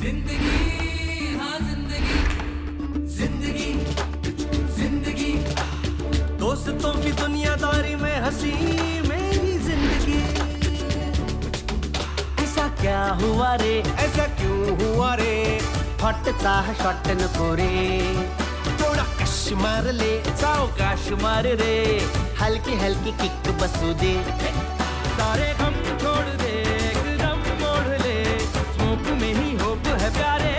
जिंदगी हाँ जिंदगी जिंदगी जिंदगी दोस्तों की दुनियादारी में हंसी मेरी जिंदगी। ऐसा क्या हुआ रे, ऐसा क्यों हुआ रे, हॉट चाह शॉट नको रे, थोड़ा कश मार ले सावकाश मार रे, हल्की हल्की किक बसू दे, सारे गम छोड़ दे एकदम मोड़ ले, स्मोक में ही होप है प्यारे।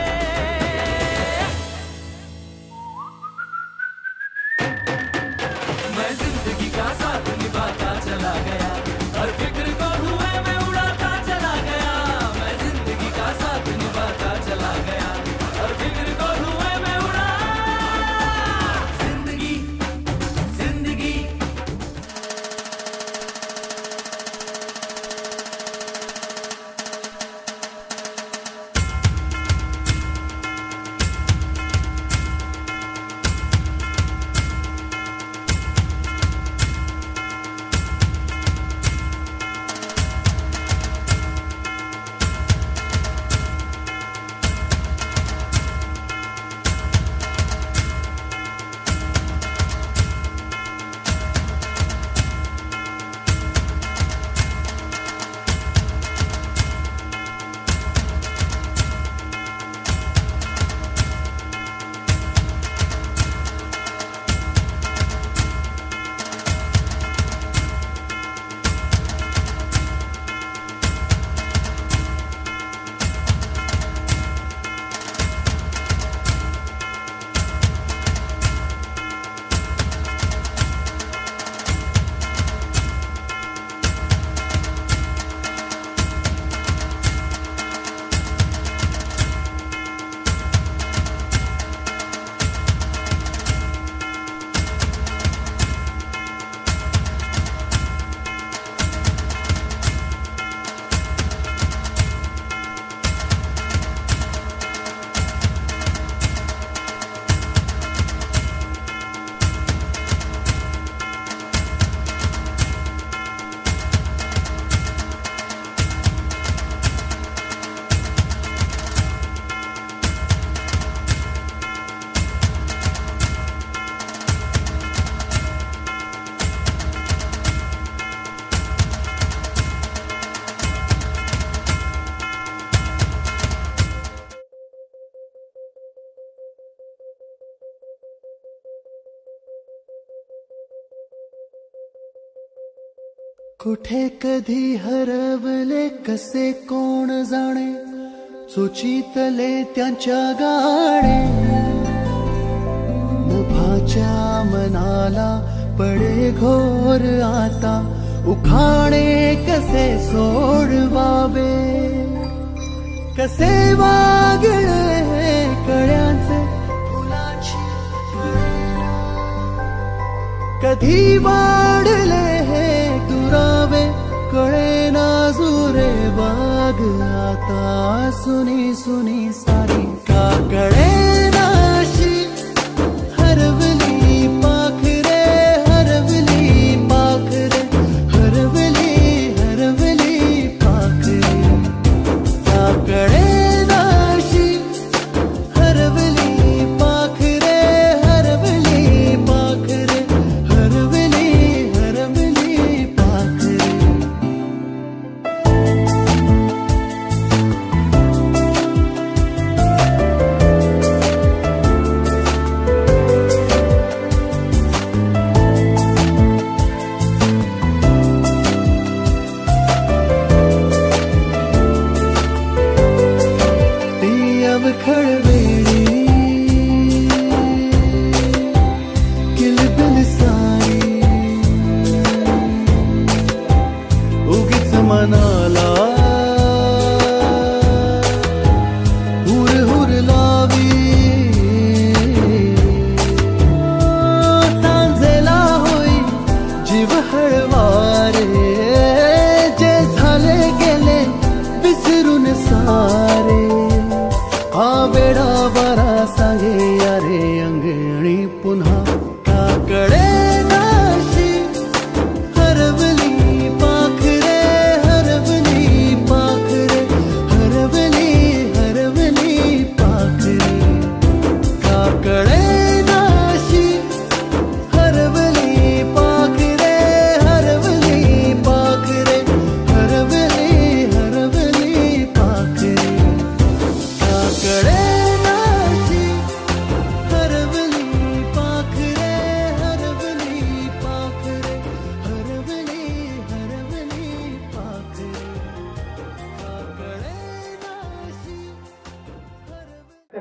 मैं जिंदगी का साथ निभाता चला गया, हर फिक्र को धुएं में उड़ाता चला गया, मैं जिंदगी का साथ निभाता चला गया, हर फिक्र को धुएं में उड़ा। जिंदगी जिंदगी कुठे कधी हरवले कसे कोण जाणे, सुचितले त्यांच्या गाणे, नभाच्या मनाला पडे घोर आता, उखाणे कसे सोडवावे, कसे वागळे कळ्यांचे फुलाची कळेना, कधी वाढले हे दुरावे कळेना जुरे बाग आता, सुनी सुनी सारी का कळेना अशी हरवली पाखरे, हरवली पाखरे, हरवली हरवली पाखरे, का कळेना अशी हरवली पाखरे, हरवली पाखरे, हरवली हरवली पाखरे।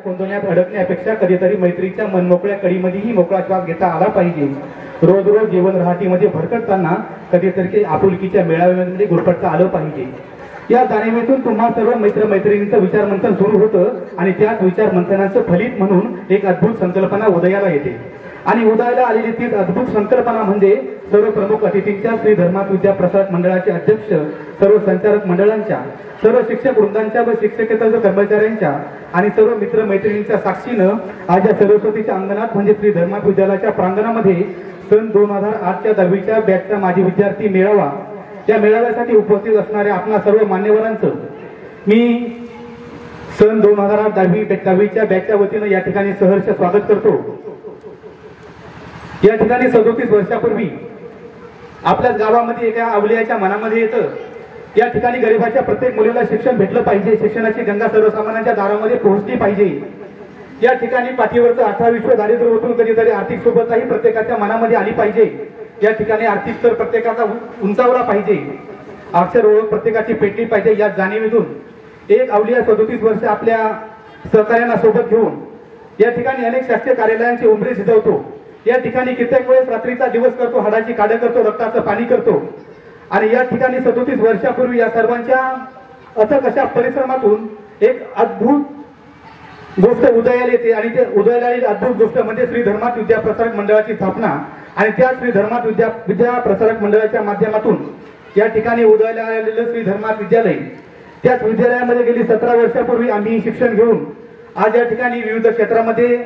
कोंदण्यात अडकण्यापेक्षा कधीतरी मैत्रीच्या मनमोकळ्या कडीमध्येही मोकळा श्वास घेता आला पाहिजे. रोज रोज जीवन रहाटीमध्ये भरकटताना कधीतरी आपुलकीच्या मेळाव्यामध्ये गुरफटता आलं पाहिजे. या जाणीवेतून तुम्हा सर्व मित्रमैत्रिणींचं विचारमंथन सुरू होतं आणि त्याच विचारमंथनाचं फलित म्हणून एक अद्भुत संकल्पना उदयाला येते. आणि उदयाला आलेली तीच अद्भुत संकल्पना म्हणजे सर्व प्रमुख अतिथींच्या श्री धर्मात विद्या प्रसारक मंडळाचे अध्यक्ष, सर्व संचालक मंडळांच्या, सर्व शिक्षक वृंदांच्या व शिक्षकेतर कर्मचाऱ्यांच्या आणि सर्व मित्रमैत्रिणींच्या साक्षीनं आज या सरस्वतीच्या अंगणात म्हणजे श्री धर्मात विद्यालयाच्या प्रांगणामध्ये सन 2008च्या 10वीच्या बॅचचा माजी विद्यार्थी मेळावा, या मेळाव्यासाठी उपस्थित असणाऱ्या आपणा सर्व मान्यवरांचं मी सन 2008 10वीच्या बॅचच्या वतीनं या ठिकाणी सहर्ष स्वागत करतो. या ठिकाणी 37 वर्षापूर्वी आपल्याच गावामध्ये एका अवलियाच्या मनामध्ये येतं, या ठिकाणी गरिबाच्या प्रत्येक मुलीला शिक्षण भेटलं पाहिजे, शिक्षणाची गंगा सर्वसामान्यांच्या दारामध्ये पोहोचली पाहिजे. या ठिकाणी पाठीवरचं 18 विश्व दारिद्र्य ओतून कधीतरी आर्थिक सोबतही प्रत्येकाच्या मनामध्ये आली पाहिजे. या ठिकाणी आर्थिक स्तर प्रत्येकाचा उंचावला पाहिजे, अक्षर ओळख प्रत्येकाची पेटली पाहिजे. या जाणीवेतून एक अवलिया 37 वर्ष आपल्या सहकार्यांना सोबत घेऊन या ठिकाणी अनेक शासकीय कार्यालयांची उंबरी शिजवतो. या ठिकाणी कित्येक वेळेस रात्रीचा दिवस करतो, हाडाची काढ करतो, रक्ताचं पाणी करतो. आणि या ठिकाणी 37 वर्षापूर्वी या सर्वांच्या अथक अशा परिश्रमातून एक अद्भुत गोष्ट उदयाला येते. आणि ते उदयाला आलेली अद्भुत गोष्ट म्हणजे श्री धर्मात विद्या प्रसारक मंडळाची स्थापना. आणि त्या श्री धर्मात विद्या प्रसारक मंडळाच्या माध्यमातून या ठिकाणी उदयाला आलेलं श्री धर्मात विद्यालय, त्याच विद्यालयामध्ये गेली 17 वर्षापूर्वी आम्ही शिक्षण घेऊन आज या ठिकाणी विविध क्षेत्रामध्ये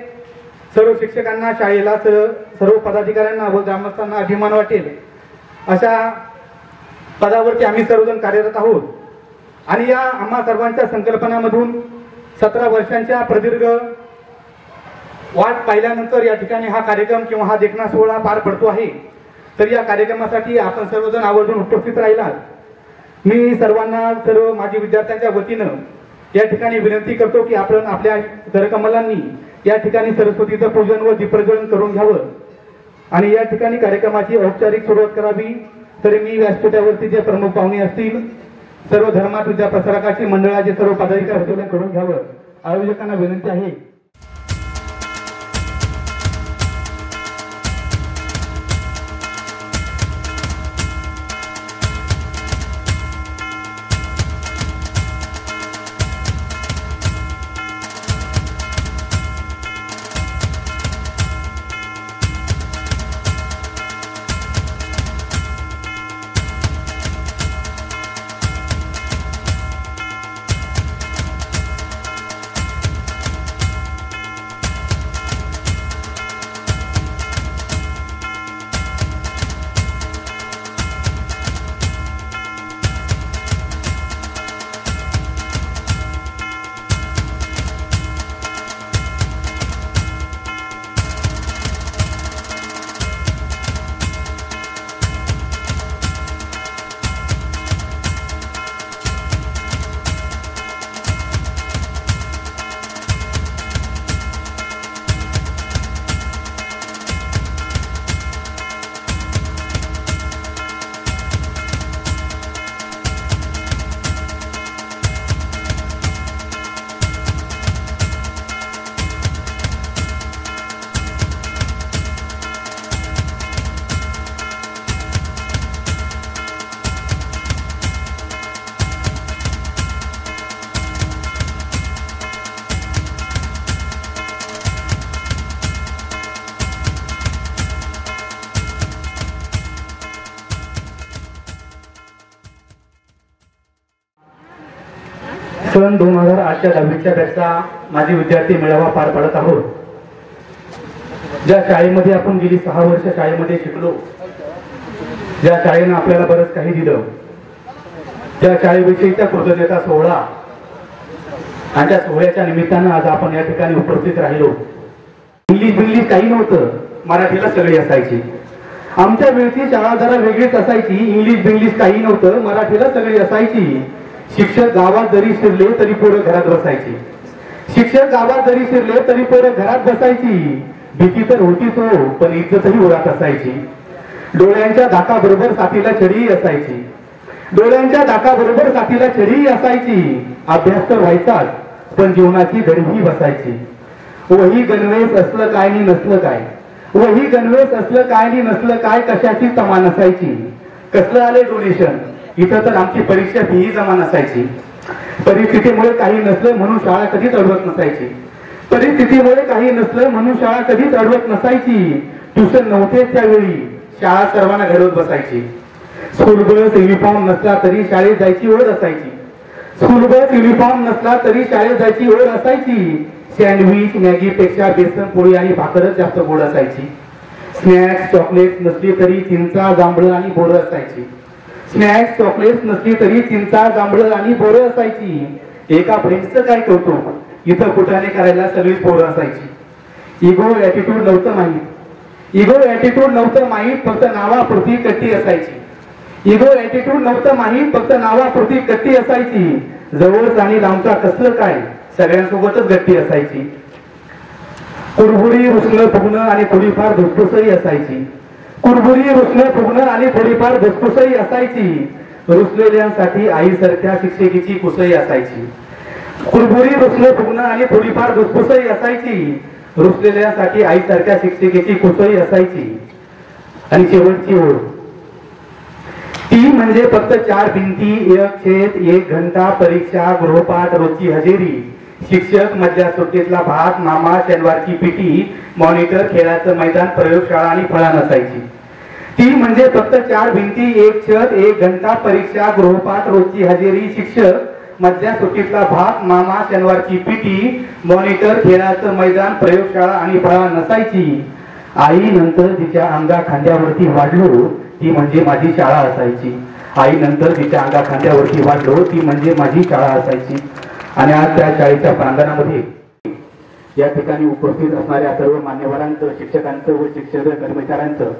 सर्व शिक्षकांना, शाळेला, सर्व पदाधिकाऱ्यांना व ग्रामस्थांना अभिमान वाटेल अशा पदावरती आम्ही सर्वजण कार्यरत आहोत. आणि या आम्हा सर्वांच्या संकल्पनामधून 17 वर्षांच्या प्रदीर्घ वाट पाहिल्यानंतर या ठिकाणी हा कार्यक्रम किंवा हा देखणा सोहळा पार पडतो आहे. तर या कार्यक्रमासाठी आपण सर्वजण आवर्जून उपस्थित राहिलात. मी सर्वांना, सर्व माजी विद्यार्थ्यांच्या वतीनं या ठिकाणी विनंती करतो की आपण आपल्या करकमलांनी या ठिकाणी सरस्वतीचं पूजन व दीपप्रज्वलन करून घ्यावं आणि या ठिकाणी कार्यक्रमाची औपचारिक सुरुवात करावी. तरी मी व्यासपीठावरती जे प्रमुख पाहुणे असतील, सर्व धर्मात विद्या प्रसारकाची मंडळाचे सर्व पदाधिकारी करून घ्यावं. आयोजकांना विनंती आहे. सन 2008च्या 10वीच्या बॅचचा माजी विद्यार्थी मेळावा पार पडत आहोत. ज्या शाळेमध्ये आपण गेली 6 वर्ष शाळेमध्ये शिकलो, ज्या शाळेनं आपल्याला बरंच काही दिलं, ज्या शाळेविषयीचा कृतज्ञता सोहळा आणि त्या सोहळ्याच्या निमित्तानं आज आपण या ठिकाणी उपस्थित राहिलो. इंग्लिश काही नव्हतं, मराठीला सगळी असायची. आमच्या वेळची शाळा जरा वेगळीच असायची. इंग्लिश काही नव्हतं, मराठीला सगळी असायची. शिक्षक गावात जरी शिरले तरी पोरं घरात बसायची. शिक्षक गावात जरी शिरले तरी पोरं घरात बसायची. भीती तर होतीच हो, पण इज्जतही उरात असायची. डोळ्यांच्या धाकाबरोबर साथीला छडीही असायची. डोळ्यांच्या धाकाबरोबर साथीला छडीही असायची. अभ्यास तर व्हायचाच, पण जीवनाची घडीही बसायची. वही गणवेश असलं काय नि नसलं काय, वही गणवेश असलं काय नि नसलं काय, कशाची तमा नसायची. कसलं आले डोनेशन, इथं तर आमची परीक्षा फीही जमा नसायची. परिस्थितीमुळे काही नसलं म्हणून शाळा कधीच अडवत नसायची. परिस्थितीमुळे काही नसलं म्हणून शाळा कधीच अडवत नसायची. ट्युशन नव्हते त्यावेळी शाळा सर्वांना घडवत बसायची. स्कूल बस युनिफॉर्म नसला तरी शाळेत जायची ओढ असायची. स्कूल बस युनिफॉर्म नसला तरी शाळेत जायची ओढ असायची. सँडविच मॅगी पेक्षा बेसन पोळी आणि भाकरच जास्त गोड असायची. स्नॅक्स चॉकलेट नसली तरी चिंचा जांभळं आणि बोरं असायची. स्नॅक्स चॉकलेट नसली तरी चिंचा जांभळं आणि बोरं असायची. एका फ्रेंड्सचं काय कौतुक, इथं कुठाने करायला सगळी पोरं असायची. इगो ॲटिट्यूड नव्हतं माहीत, इगो ॲटिट्यूड नव्हतं माहीत, फक्त नावापुरती कट्टी असायची. इगो ॲटिट्यूड नव्हतं माहीत, फक्त नावापुरती कट्टी असायची. जवळ आणि लांबचा कसलं काय, सगळ्यांसोबतच गट्टी असायची. कुरबुरी रुसणं फुगणं आणि थोडीफार धुसफुसही असायची. कुरबुरी रुसणं फुगणं आणि थोडीफार धुसफुसही असायची. रुसलेल्यांसाठी आईसारख्या शिक्षकीची कुसही असायची. कुरबुरी रुसणं फुगणं आणि थोडीफार धुसफुसही असायची. रुसलेल्यांसाठी आईसारख्या शिक्षकेची कुसही असायची. आणि शेवटची ओळ, ती म्हणजे फक्त 4 भिंती, 1 छेद, 1 घंटा, परीक्षा, गृहपाठ, रोजची हजेरी, शिक्षक, मधल्या सुट्टीतला भात, मामा, शनिवारची पिटी, मॉनिटर, खेळाचं मैदान, प्रयोगशाळा आणि फळा नसायची. ती म्हणजे फक्त 4 भिंती, 1 छत, 1 घंटा, परीक्षा, गृहपाठ, रोजची हजेरी, शिक्षक, मधल्या सुट्टीतला भात, मामा, शनिवारची पिटी, मॉनिटर, खेळाचं मैदान, प्रयोगशाळा आणि फळा नसायची. आई नंतर तिच्या अंगा खांद्यावरती वाढलो, ती म्हणजे माझी शाळा असायची. आई नंतर तिच्या अंगा खांद्यावरती वाढलो, ती म्हणजे माझी शाळा असायची. आणि आज त्या शाळेच्या प्रांगणामध्ये या ठिकाणी उपस्थित असणाऱ्या सर्व मान्यवरांचं, शिक्षकांचं व शिक्षक कर्मचाऱ्यांचं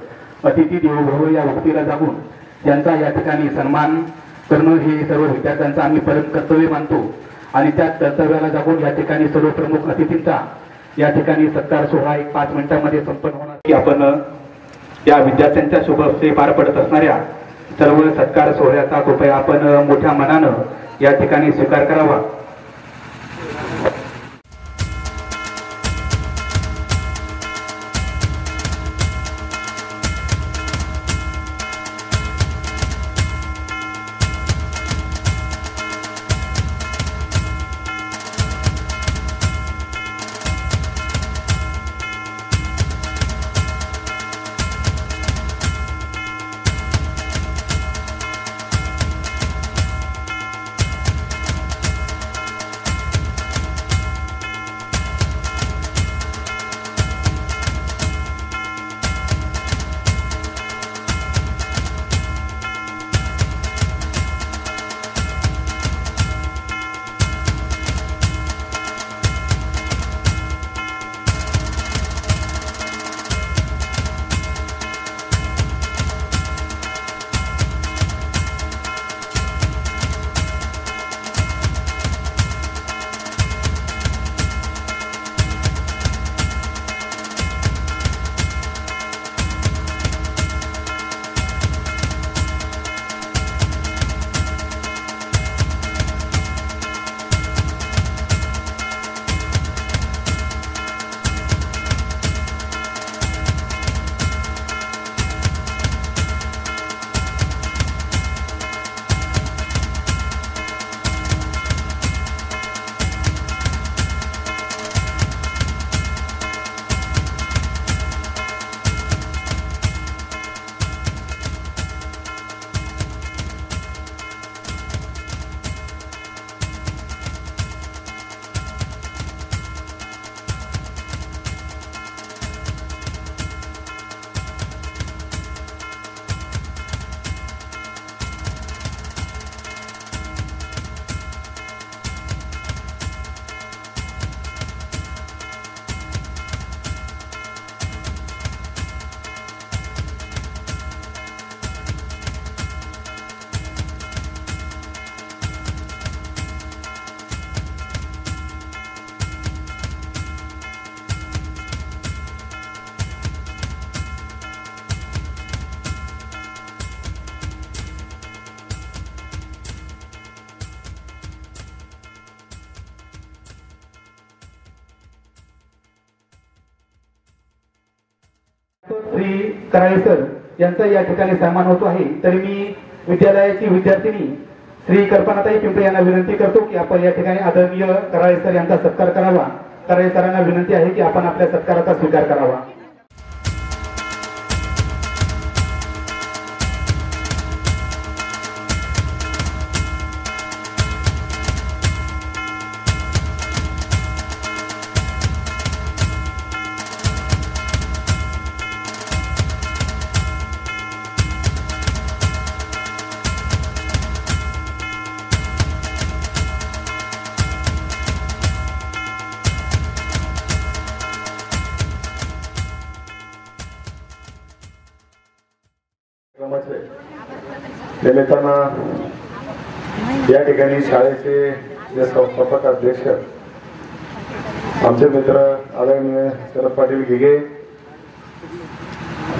अतिथी देवो भव या वक्तीला जाऊन त्यांचा या ठिकाणी सन्मान करणं हे सर्व विद्यार्थ्यांचं आम्ही परम कर्तव्य मानतो. आणि त्या कर्तव्याला जाऊन या ठिकाणी सर्व प्रमुख अतिथींचा या ठिकाणी सत्कार सोहळा 5 मिनिटांमध्ये संपन्न होणार की आपण या विद्यार्थ्यांच्या शुभ हस्ते पार पडत असणाऱ्या सर्व सत्कार सोहळ्याचा कृपया आपण मोठ्या मनानं या ठिकाणी स्वीकार करावा. श्री कराळे सर यांचा या ठिकाणी सन्मान होतो आहे. तरी मी विद्यालयाची विद्यार्थिनी श्री कल्पनाताई पिंपळे यांना विनंती करतो की आपण या ठिकाणी आदरणीय कराळे सर यांचा सत्कार करावा. कराळे सरांना विनंती आहे की आपण आपल्या सत्काराचा स्वीकार करावा. निमित्तानं या ठिकाणी शाळेचे जे संस्थापक अध्यक्ष आमचे मित्र आदरणीय शरद पाटील घिगे,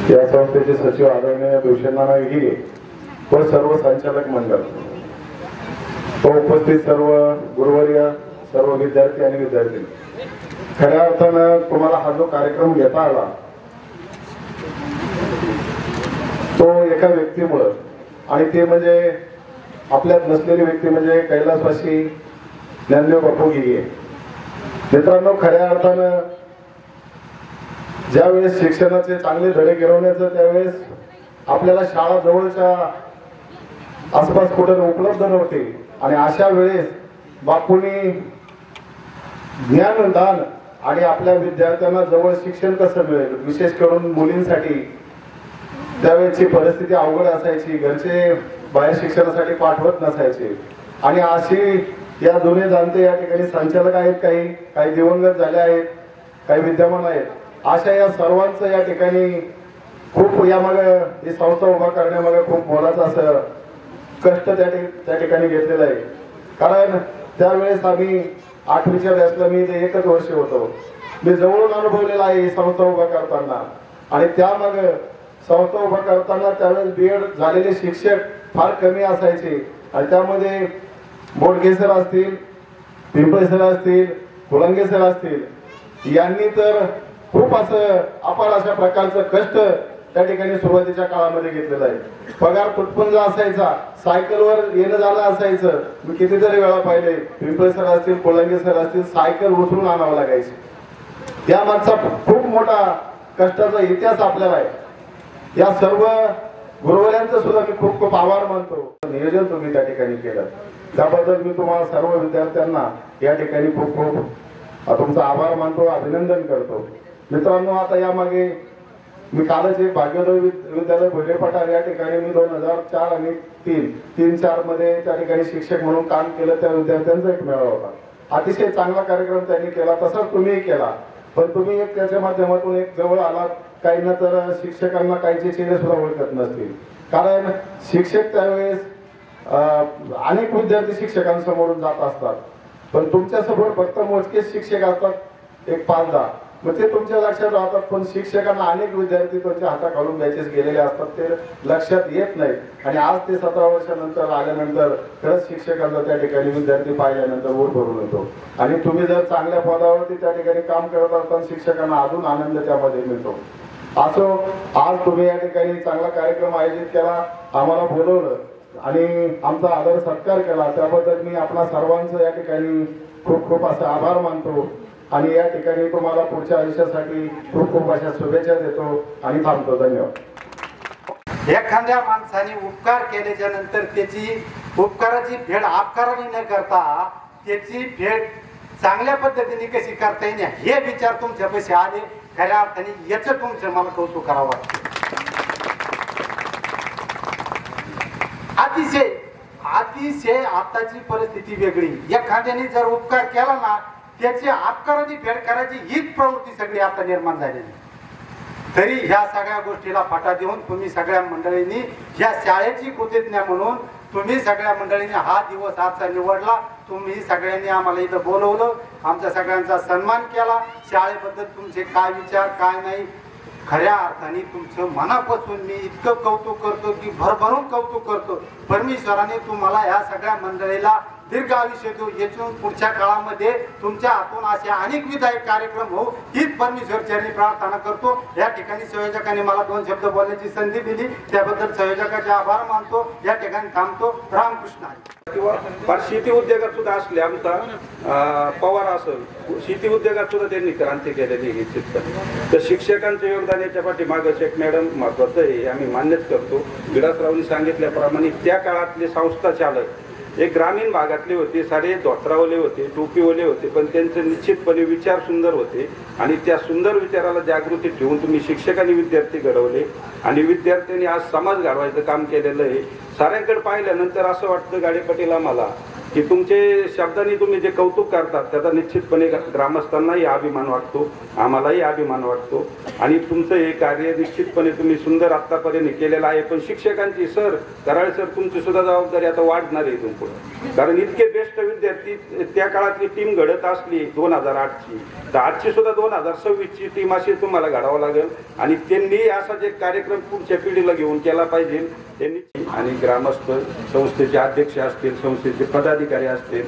या संस्थेचे सचिव आदरणीय भूषणनाना घिगे व सर्व संचालक मंडळ व उपस्थित सर्व गुरुवर्य, सर्व विद्यार्थी आणि विद्यार्थी, खऱ्या अर्थानं तुम्हाला हा जो कार्यक्रम घेता आला तो एका व्यक्तीमुळे, आणि ते म्हणजे आपल्यात नसलेली व्यक्ती म्हणजे कैलासवासी ज्ञानदेव बापू घिगे. मित्रांनो, खऱ्या अर्थानं ज्यावेळेस शिक्षणाचे चांगले धडे गिरवण्याचं त्यावेळेस आपल्याला शाळा जवळच्या आसपास कुठे उपलब्ध नव्हते, आणि अशा वेळेस बापूंनी ज्ञानदान आणि आपल्या विद्यार्थ्यांना जवळ शिक्षण कसं मिळेल, विशेष करून मुलींसाठी त्यावेळेची परिस्थिती अवघड असायची, घरचे बाहेर शिक्षणासाठी पाठवत नसायचे, आणि अशी या जुने जाणते या ठिकाणी संचालक आहेत, काही दिवंगत झाले आहेत, काही विद्यमान आहेत. अशा या सर्वांचं या ठिकाणी खूप यामागे ही संस्था उभा करण्यामागे खूप मोलाचं असं कष्ट त्या ठिकाणी घेतलेलं आहे. कारण त्यावेळेस आम्ही 8वीच्या बॅचला मी ते 1च वर्ष होतो. मी जवळून अनुभवलेला आहे ही संस्था उभा करताना, आणि त्यामागे संस्था उभा करताना त्यावेळेस बीएड झालेले शिक्षक फार कमी असायचे, आणि त्यामध्ये बोडगे सर असतील, पिंपळे सर असतील, फुलंगे सर असतील, यांनी तर खूप असं अपार अशा प्रकारचं कष्ट त्या ठिकाणी सुरुवातीच्या काळामध्ये घेतलेलं आहे. पगार तुटपुंजा असायचा, सायकलवर येणं जाणं असायचं. मी कितीतरी वेळा पाहिले, पिंपळे सर असतील, फुलंगे सर असतील, सायकल उचलून आणावं लागायची. त्यामागचा खूप मोठा कष्टाचा इतिहास आपल्याला आहे. या सर्व गुरुवर्यांचं सुद्धा मी खूप खूप आभार मानतो. नियोजन तुम्ही त्या ठिकाणी केलं त्याबद्दल मी तुम्हाला सर्व विद्यार्थ्यांना या ठिकाणी खूप खूप तुमचा आभार मानतो, अभिनंदन करतो. मित्रांनो, आता यामागे मी कालच एक भाग्योदय विद्यालय भोले पठार या ठिकाणी मी 2004 आणि 3-4 मध्ये त्या ठिकाणी शिक्षक म्हणून काम केलं. त्या विद्यार्थ्यांचा एक मेळावा होता. अतिशय चांगला कार्यक्रम त्यांनी केला, तसाच तुम्हीही केला. पण तुम्ही एक त्याच्या माध्यमातून एक जवळ आलात. काहींना तर शिक्षकांना काहीचे चेहरे सुद्धा ओळखत नसतील, कारण शिक्षक त्यावेळेस अनेक विद्यार्थी शिक्षकांसमोरून जात असतात, पण तुमच्यासमोर फक्त मोजकेच शिक्षक असतात, एक 5-10, मग ते तुमच्या लक्षात राहतात. पण शिक्षकांना अनेक विद्यार्थी त्यांच्या हाताखालून बॅचेस गेलेले असतात, ते लक्षात येत नाहीत. आणि आज ते 17 वर्षानंतर आल्यानंतर खरंच शिक्षकांना त्या ठिकाणी विद्यार्थी पाहिल्यानंतर ऊर भरून येतो. आणि तुम्ही जर चांगल्या पदावरती त्या ठिकाणी काम करत असताना शिक्षकांना अजून आनंद त्यामध्ये मिळतो. असो, आज तुम्ही या ठिकाणी चांगला कार्यक्रम आयोजित केला, आम्हाला बोलवलं आणि आमचा आदर सत्कार केला, त्याबद्दल मी आपल्या सर्वांचं या ठिकाणी खूप खूप असा आभार मानतो. आणि या ठिकाणी तुम्हाला पुढच्या आयुष्यासाठी खूप खूप अशा शुभेच्छा देतो आणि थांबतो. धन्यवाद. एखाद्या माणसाने उपकार केल्याच्या नंतर त्याची उपकाराची फेड अपकाराने न करता त्याची फेड चांगल्या पद्धतीने कशी करता येईल हे विचार तुमच्या पैसे आले. खऱ्या अर्थाने याचं तुमचं मला कौतुक करावं वाटतं. अतिशय आताची परिस्थिती वेगळी. एखाद्याने जर उपकार केला ना त्याची अपकाराची फेड करायची हीच प्रवृत्ती सगळी आता निर्माण झालेली. तरी ह्या सगळ्या गोष्टीला फाटा देऊन तुम्ही सगळ्या मंडळींनी ह्या शाळेची कृतज्ञ म्हणून तुम्ही सगळ्या मंडळींनी हा दिवस आजचा निवडला. तुम्ही सगळ्यांनी आम्हाला इथं बोलवलं, आमच्या सगळ्यांचा सन्मान केला. शाळेबद्दल तुमचे काय विचार काय नाही, खऱ्या अर्थाने तुमचं मनापासून मी इतकं कौतुक करतो की भरभरून कौतुक करतो. परमेश्वराने तुम्हाला ह्या सगळ्या मंडळीला दीर्घ आयुष्य देऊ. यातून पुढच्या काळामध्ये तुमच्या हातून असे अनेक विधायक कार्यक्रम हो हीच परमेश्वर चरणी प्रार्थना करतो. या ठिकाणी संयोजकांनी मला 2 शब्द बोलण्याची संधी दिली त्याबद्दल संयोजकाचे आभार मानतो. या ठिकाणी थांबतो. रामकृष्ण हरी. किंवा फार शेती उद्योगात सुद्धा असले आमचा पवार असेल शेती उद्योगात सुद्धा त्यांनी क्रांती केलेली ही चिंतन. तर शिक्षकांचं योगदान याच्या पाठीमागं शेख मॅडम महत्वाचं आहे आम्ही मान्यच करतो. विलासरावनी सांगितल्याप्रमाणे त्या काळातले संस्था चालक एक ग्रामीण भागातले होते, सारे धोत्रावले होते, टोपीवले होते, पण त्यांचे निश्चितपणे विचार सुंदर होते आणि त्या सुंदर विचाराला जागृती ठेवून तुम्ही शिक्षक आणि विद्यार्थी घडवले आणि विद्यार्थ्यांनी आज समाज घडवायचं काम केलेलं आहे. साऱ्यांकडे पाहिल्यानंतर असं वाटतं गाडे पाटील आम्हाला की तुमचे शब्दांनी तुम्ही जे कौतुक करतात त्याचा निश्चितपणे ग्रामस्थांनाही अभिमान वाटतो, आम्हालाही अभिमान वाटतो आणि तुमचं हे कार्य निश्चितपणे तुम्ही सुंदर आत्तापर्यंत केलेलं आहे. पण शिक्षकांची सर कराळे सर तुमची सुद्धा जबाबदारी आता वाढणार आहे इथून पुढे, कारण इतके बेस्ट विद्यार्थी त्या काळातली टीम घडत असली 2008ची तर आजची सुद्धा 2026ची टीम अशी तुम्हाला घडावं लागेल आणि त्यांनी असा जे कार्यक्रम पुढच्या पिढीला घेऊन केला पाहिजे त्यांनी. आणि ग्रामस्थ संस्थेचे अध्यक्ष असतील, संस्थेचे पदाधिकारी असतील,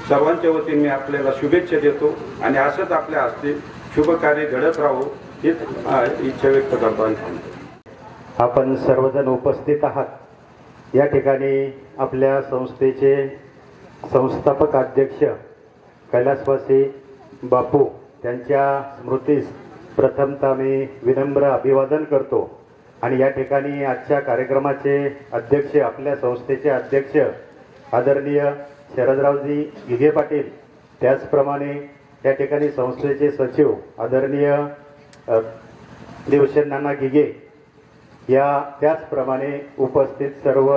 सर्वांच्या वतीने मी आपल्याला शुभेच्छा देतो आणि असंच आपल्या हस्ते शुभ कार्य घडत राहू हीच इच्छा व्यक्त करतो. आपण सर्वजण उपस्थित आहात. या ठिकाणी आपल्या संस्थेचे संस्थापक अध्यक्ष कैलासवासी बापू त्यांच्या स्मृतीस प्रथमतः मी विनम्र अभिवादन करतो आणि या ठिकाणी आजच्या कार्यक्रमाचे अध्यक्ष आपल्या संस्थेचे अध्यक्ष आदरणीय शरदरावजी घिगे पाटील, त्याचप्रमाणे या ठिकाणी संस्थेचे सचिव आदरणीय देवशेन नाना घिगे, या त्याचप्रमाणे उपस्थित सर्व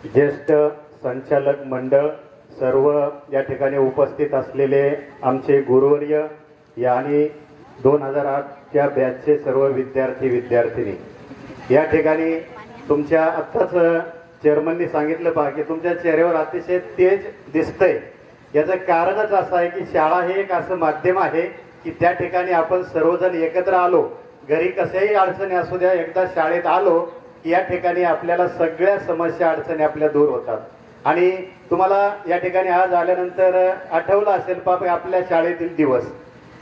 ज्येष्ठ संचालक मंडळ, सर्व या ठिकाणी उपस्थित असलेले आमचे गुरुवर्य या आणि 2008च्या बॅचचे सर्व विद्यार्थी विद्यार्थिनी. या ठिकाणी तुमच्या आत्ताच चेअरमननी सांगितलं पहा की तुमच्या चेहऱ्यावर अतिशय तेज दिसतंय. याचं कारणच असं आहे की शाळा हे एक असं माध्यम आहे की त्या ठिकाणी आपण सर्वजण एकत्र आलो, घरी कशाही अडचणी असू द्या, एकदा शाळेत आलो की या ठिकाणी आपल्याला सगळ्या समस्या अडचणी आपल्या दूर होतात. आणि तुम्हाला या ठिकाणी आज आल्यानंतर आठवलं असेल पाप आपल्या शाळेतील दिवस.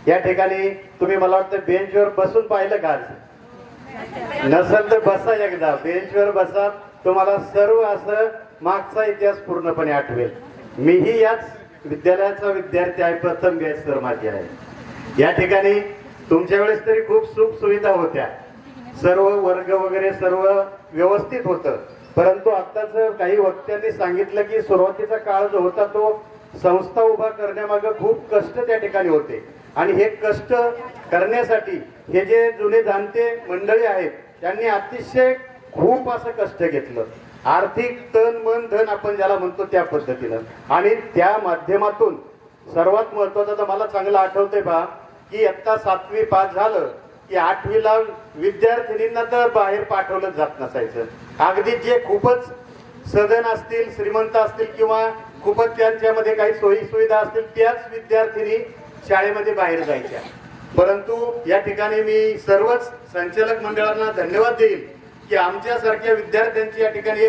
या ठिकाणी तुम्ही मला वाटतं बेंचवर बसून पाहिलं का? आज नसेल तर बसा, एकदा बेंचवर बसा, तुम्हाला सर्व असं मागचा इतिहास पूर्णपणे आठवेल. मीही याच विद्यालयाचा विद्यार्थी आहे, प्रथम बॅच सर माझी आहे. या ठिकाणी तुमच्या वेळेस तरी खूप सुख सुविधा होत्या, सर्व वर्ग वगैरे सर्व व्यवस्थित होतं, परंतु आत्ताच काही वक्त्यांनी सांगितलं की सुरुवातीचा काळ जो होता तो संस्था उभा करण्यामागे खूप कष्ट त्या ठिकाणी होते आणि हे कष्ट करण्यासाठी हे जे जुने जाणते मंडळी आहेत त्यांनी अतिशय खूप असं कष्ट घेतलं, आर्थिक तन मन धन आपण ज्याला म्हणतो त्या पद्धतीनं. आणि त्या माध्यमातून सर्वात महत्वाचं तर मला चांगलं आठवतंय पहा की आता 7वी पास झालं की 8वीला विद्यार्थिनींना तर बाहेर पाठवलं जात नसायचं. अगदी जे खूपच सदन असतील, श्रीमंत असतील किंवा खूपच त्यांच्यामध्ये काही सोयी सुविधा असतील त्याच विद्यार्थिनी शाळेमध्ये बाहेर जायच्या. परंतु या ठिकाणी मी सर्वच संचालक मंडळांना धन्यवाद देईल की आमच्यासारख्या विद्यार्थ्यांची या ठिकाणी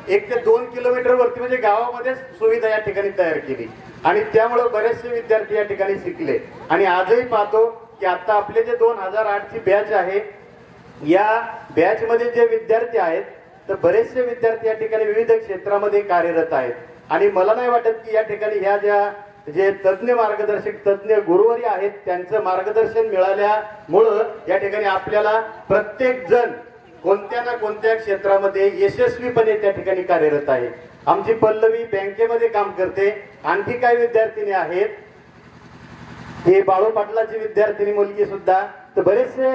1 ते 2 किलोमीटर वरती म्हणजे गावामध्येच सुविधा या ठिकाणी तयार केली आणि त्यामुळे बरेचसे विद्यार्थी या ठिकाणी शिकले. आणि आजही पाहतो की आता आपले जे 2008ची बॅच आहे या बॅच मध्ये जे विद्यार्थी आहेत तर बरेचसे विद्यार्थी या ठिकाणी विविध क्षेत्रामध्ये कार्यरत आहेत. आणि मला नाही वाटत की या ठिकाणी ह्या ज्या जे तज्ञ मार्गदर्शक तज्ञ गुरुवारी आहेत त्यांचं मार्गदर्शन मिळाल्यामुळं या ठिकाणी आपल्याला प्रत्येक जण कोणत्या ना कोणत्या क्षेत्रामध्ये यशस्वीपणे त्या ठिकाणी कार्यरत आहे. आमची पल्लवी बँकेमध्ये काम करते, आणखी काही विद्यार्थिनी आहेत, हे बाळू पाटलाची विद्यार्थिनी मुलगी सुद्धा, तर बरेचसे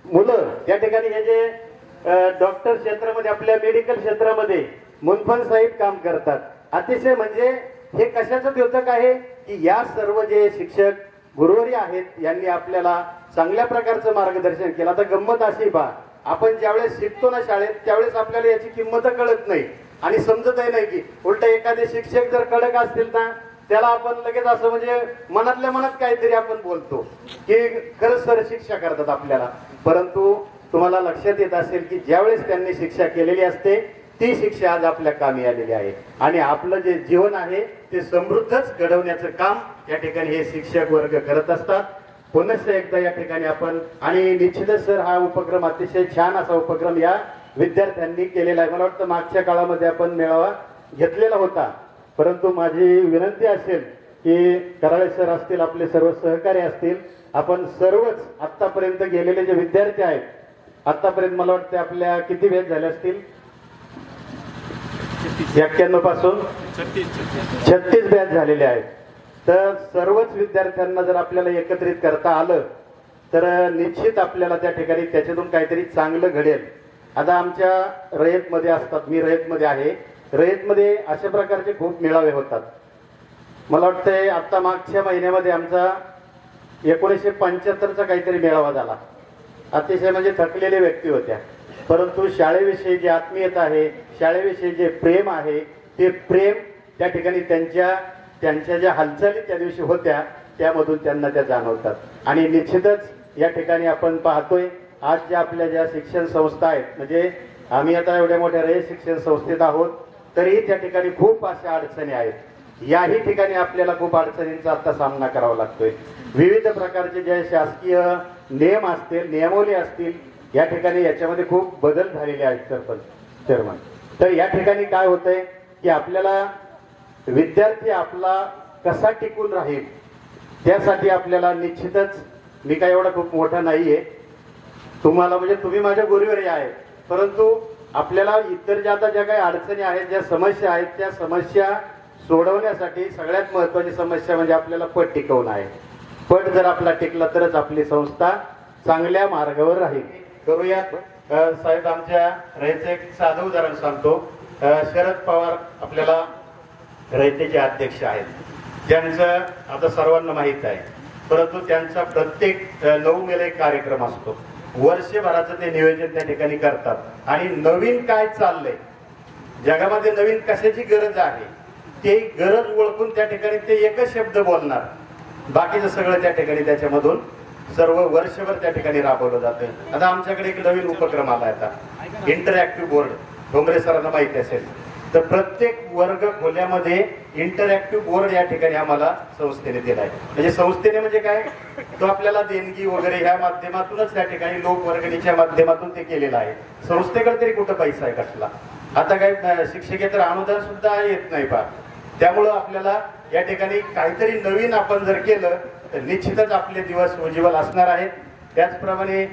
मुलं या ठिकाणी हे जे डॉक्टर क्षेत्रामध्ये आपल्या मेडिकल क्षेत्रामध्ये मुनफन साहेब काम करतात. अतिशय म्हणजे हे कशाचं द्योतक आहे की या सर्व जे शिक्षक गुरुवारी आहेत यांनी आपल्याला चांगल्या प्रकारचं मार्गदर्शन केलं. आता गंमत अशी पहा, आपण ज्यावेळेस शिकतो ना शाळेत त्यावेळेस आपल्याला याची किंमत कळत नाही आणि समजतही नाही की उलट एखादे शिक्षक जर कडक असतील ना त्याला आपण लगेच असं म्हणजे मनातल्या मनात काहीतरी आपण बोलतो की खरंच सर शिक्षा करतात आपल्याला. परंतु तुम्हाला लक्षात येत असेल की ज्यावेळेस त्यांनी शिक्षा केलेली असते ती शिक्षा आज आपल्या कामी आलेली आहे आणि आपलं जे जीवन आहे ते समृद्धच घडवण्याचं काम या ठिकाणी हे शिक्षक वर्ग करत असतात. पुनश्च एकदा या ठिकाणी आपण आणि निश्चितच सर हा उपक्रम अतिशय छान असा उपक्रम या विद्यार्थ्यांनी केलेला आहे. मला वाटतं मागच्या काळामध्ये आपण मेळावा घेतलेला होता, परंतु माझी विनंती असेल की कराळे सर असतील, आपले सर्व सहकारी असतील, आपण सर्वच आतापर्यंत गेलेले जे विद्यार्थी आहेत, आतापर्यंत मला वाटतं आपल्या किती बॅच झाले असतील, 91 पासून 36 बॅच झालेले आहेत. तर सर्वच विद्यार्थ्यांना जर आपल्याला एकत्रित करता आलं तर निश्चित आपल्याला त्या ठिकाणी त्याच्यातून काहीतरी चांगलं घडेल. आता आमच्या रयतमध्ये असतात, मी रयतमध्ये आहे, रयतमध्ये अशा प्रकारचे खूप मेळावे होतात. मला वाटतंय आता मागच्या महिन्यामध्ये आमचा 1975चा काहीतरी मेळावा झाला. अतिशय म्हणजे थकलेल्या व्यक्ती होत्या, परंतु शाळेविषयी जी आत्मीयता आहे, शाळेविषयी जे प्रेम आहे, ते प्रेम त्या ठिकाणी त्यांच्या ज्या हालचाली त्या दिवशी होत्या त्यामधून त्यांना त्या जाणवतात. आणि निश्चितच या ठिकाणी आपण पाहतोय आज ज्या आपल्या ज्या शिक्षण संस्था आहेत, म्हणजे आम्ही आता एवढ्या मोठ्या रयत शिक्षण संस्थेत आहोत, तरी त्या ठिकाणी खूप अशा अडचणी आहेत. याही ठिकाणी आपल्याला खूप अडचणींचा आता सामना करावा लागतोय. विविध प्रकारचे जे शासकीय नियम असतील, नियमावली असतील, या ठिकाणी याच्यामध्ये खूप बदल झालेले आहेत चेअरमन. तर या ठिकाणी काय होतंय की आपल्याला विद्यार्थी आपला कसा टिकून राहील त्यासाठी आपल्याला निश्चितच, मी काय एवढा खूप मोठा नाहीये तुम्हाला, म्हणजे तुम्ही माझ्या गुरुवर आहे, परंतु आपल्याला इतर ज्या आता ज्या काही अडचणी आहेत, ज्या समस्या आहेत, त्या समस्या सोडवण्यासाठी सगळ्यात महत्वाची समस्या म्हणजे आपल्याला पट टिकवणं आहे. पट जर आपला टिकला तरच आपली संस्था चांगल्या मार्गावर राहील. करूयात साहेब, आमच्या रयतेचे एक साधं उदाहरण सांगतो. शरद पवार आपल्याला रयतेचे अध्यक्ष आहेत, ज्यांचं आता सर्वांना माहीत आहे, परंतु त्यांचा प्रत्येक 9 मेला एक कार्यक्रम असतो. वर्षभराचं ते नियोजन त्या ठिकाणी करतात आणि नवीन काय चाललंय जगामध्ये, नवीन कशाची गरज आहे ते गरज ओळखून त्या ठिकाणी ते एकच शब्द बोलणार, बाकीचं सगळं त्या ठिकाणी त्याच्यामधून सर्व वर्षभर त्या ठिकाणी राबवलं जातं. आता आमच्याकडे एक नवीन उपक्रम आला आता, इंटरॅक्टिव्ह बोर्ड, डोंगरे सरांना माहिती असेल. तर प्रत्येक वर्ग खोल्यामध्ये इंटरॅक्टिव्ह बोर्ड या ठिकाणी आम्हाला संस्थेने दिलाय. म्हणजे संस्थेने म्हणजे काय, तो आपल्याला देणगी वगैरे ह्या माध्यमातूनच त्या ठिकाणी लोकवर्गणीच्या माध्यमातून ते केलेलं आहे. संस्थेकडे तरी कुठं पैसा आहे कसला, आता काय शिक्षकेतर अनुदान सुद्धा येत नाही पहा. त्यामुळं आपल्याला या ठिकाणी काहीतरी नवीन आपण जर केलं तर निश्चितच आपले दिवस उज्ज्वल असणार आहेत. त्याचप्रमाणे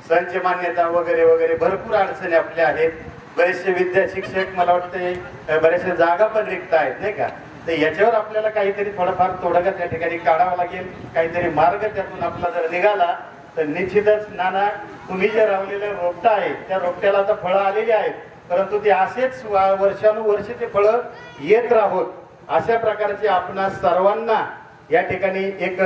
संच मान्यता वगैरे वगैरे भरपूर अडचणी आपल्या आहेत. बरेचसे शिक्षक मला वाटते बऱ्याचशा जागा पण रिक्त आहेत नाही का, तर याच्यावर आपल्याला काहीतरी थोडंफार तोडगा त्या ठिकाणी काढावा लागेल. काहीतरी मार्ग त्यातून आपला जर निघाला तर निश्चितच नाना तुम्ही जे रावलेले रोपटं आहेत त्या रोपट्याला आता फळं आलेली आहेत, परंतु ते असेच वर्षानुवर्ष ते फळं येत राहोत अशा प्रकारचे आपणा सर्वांना या ठिकाणी एक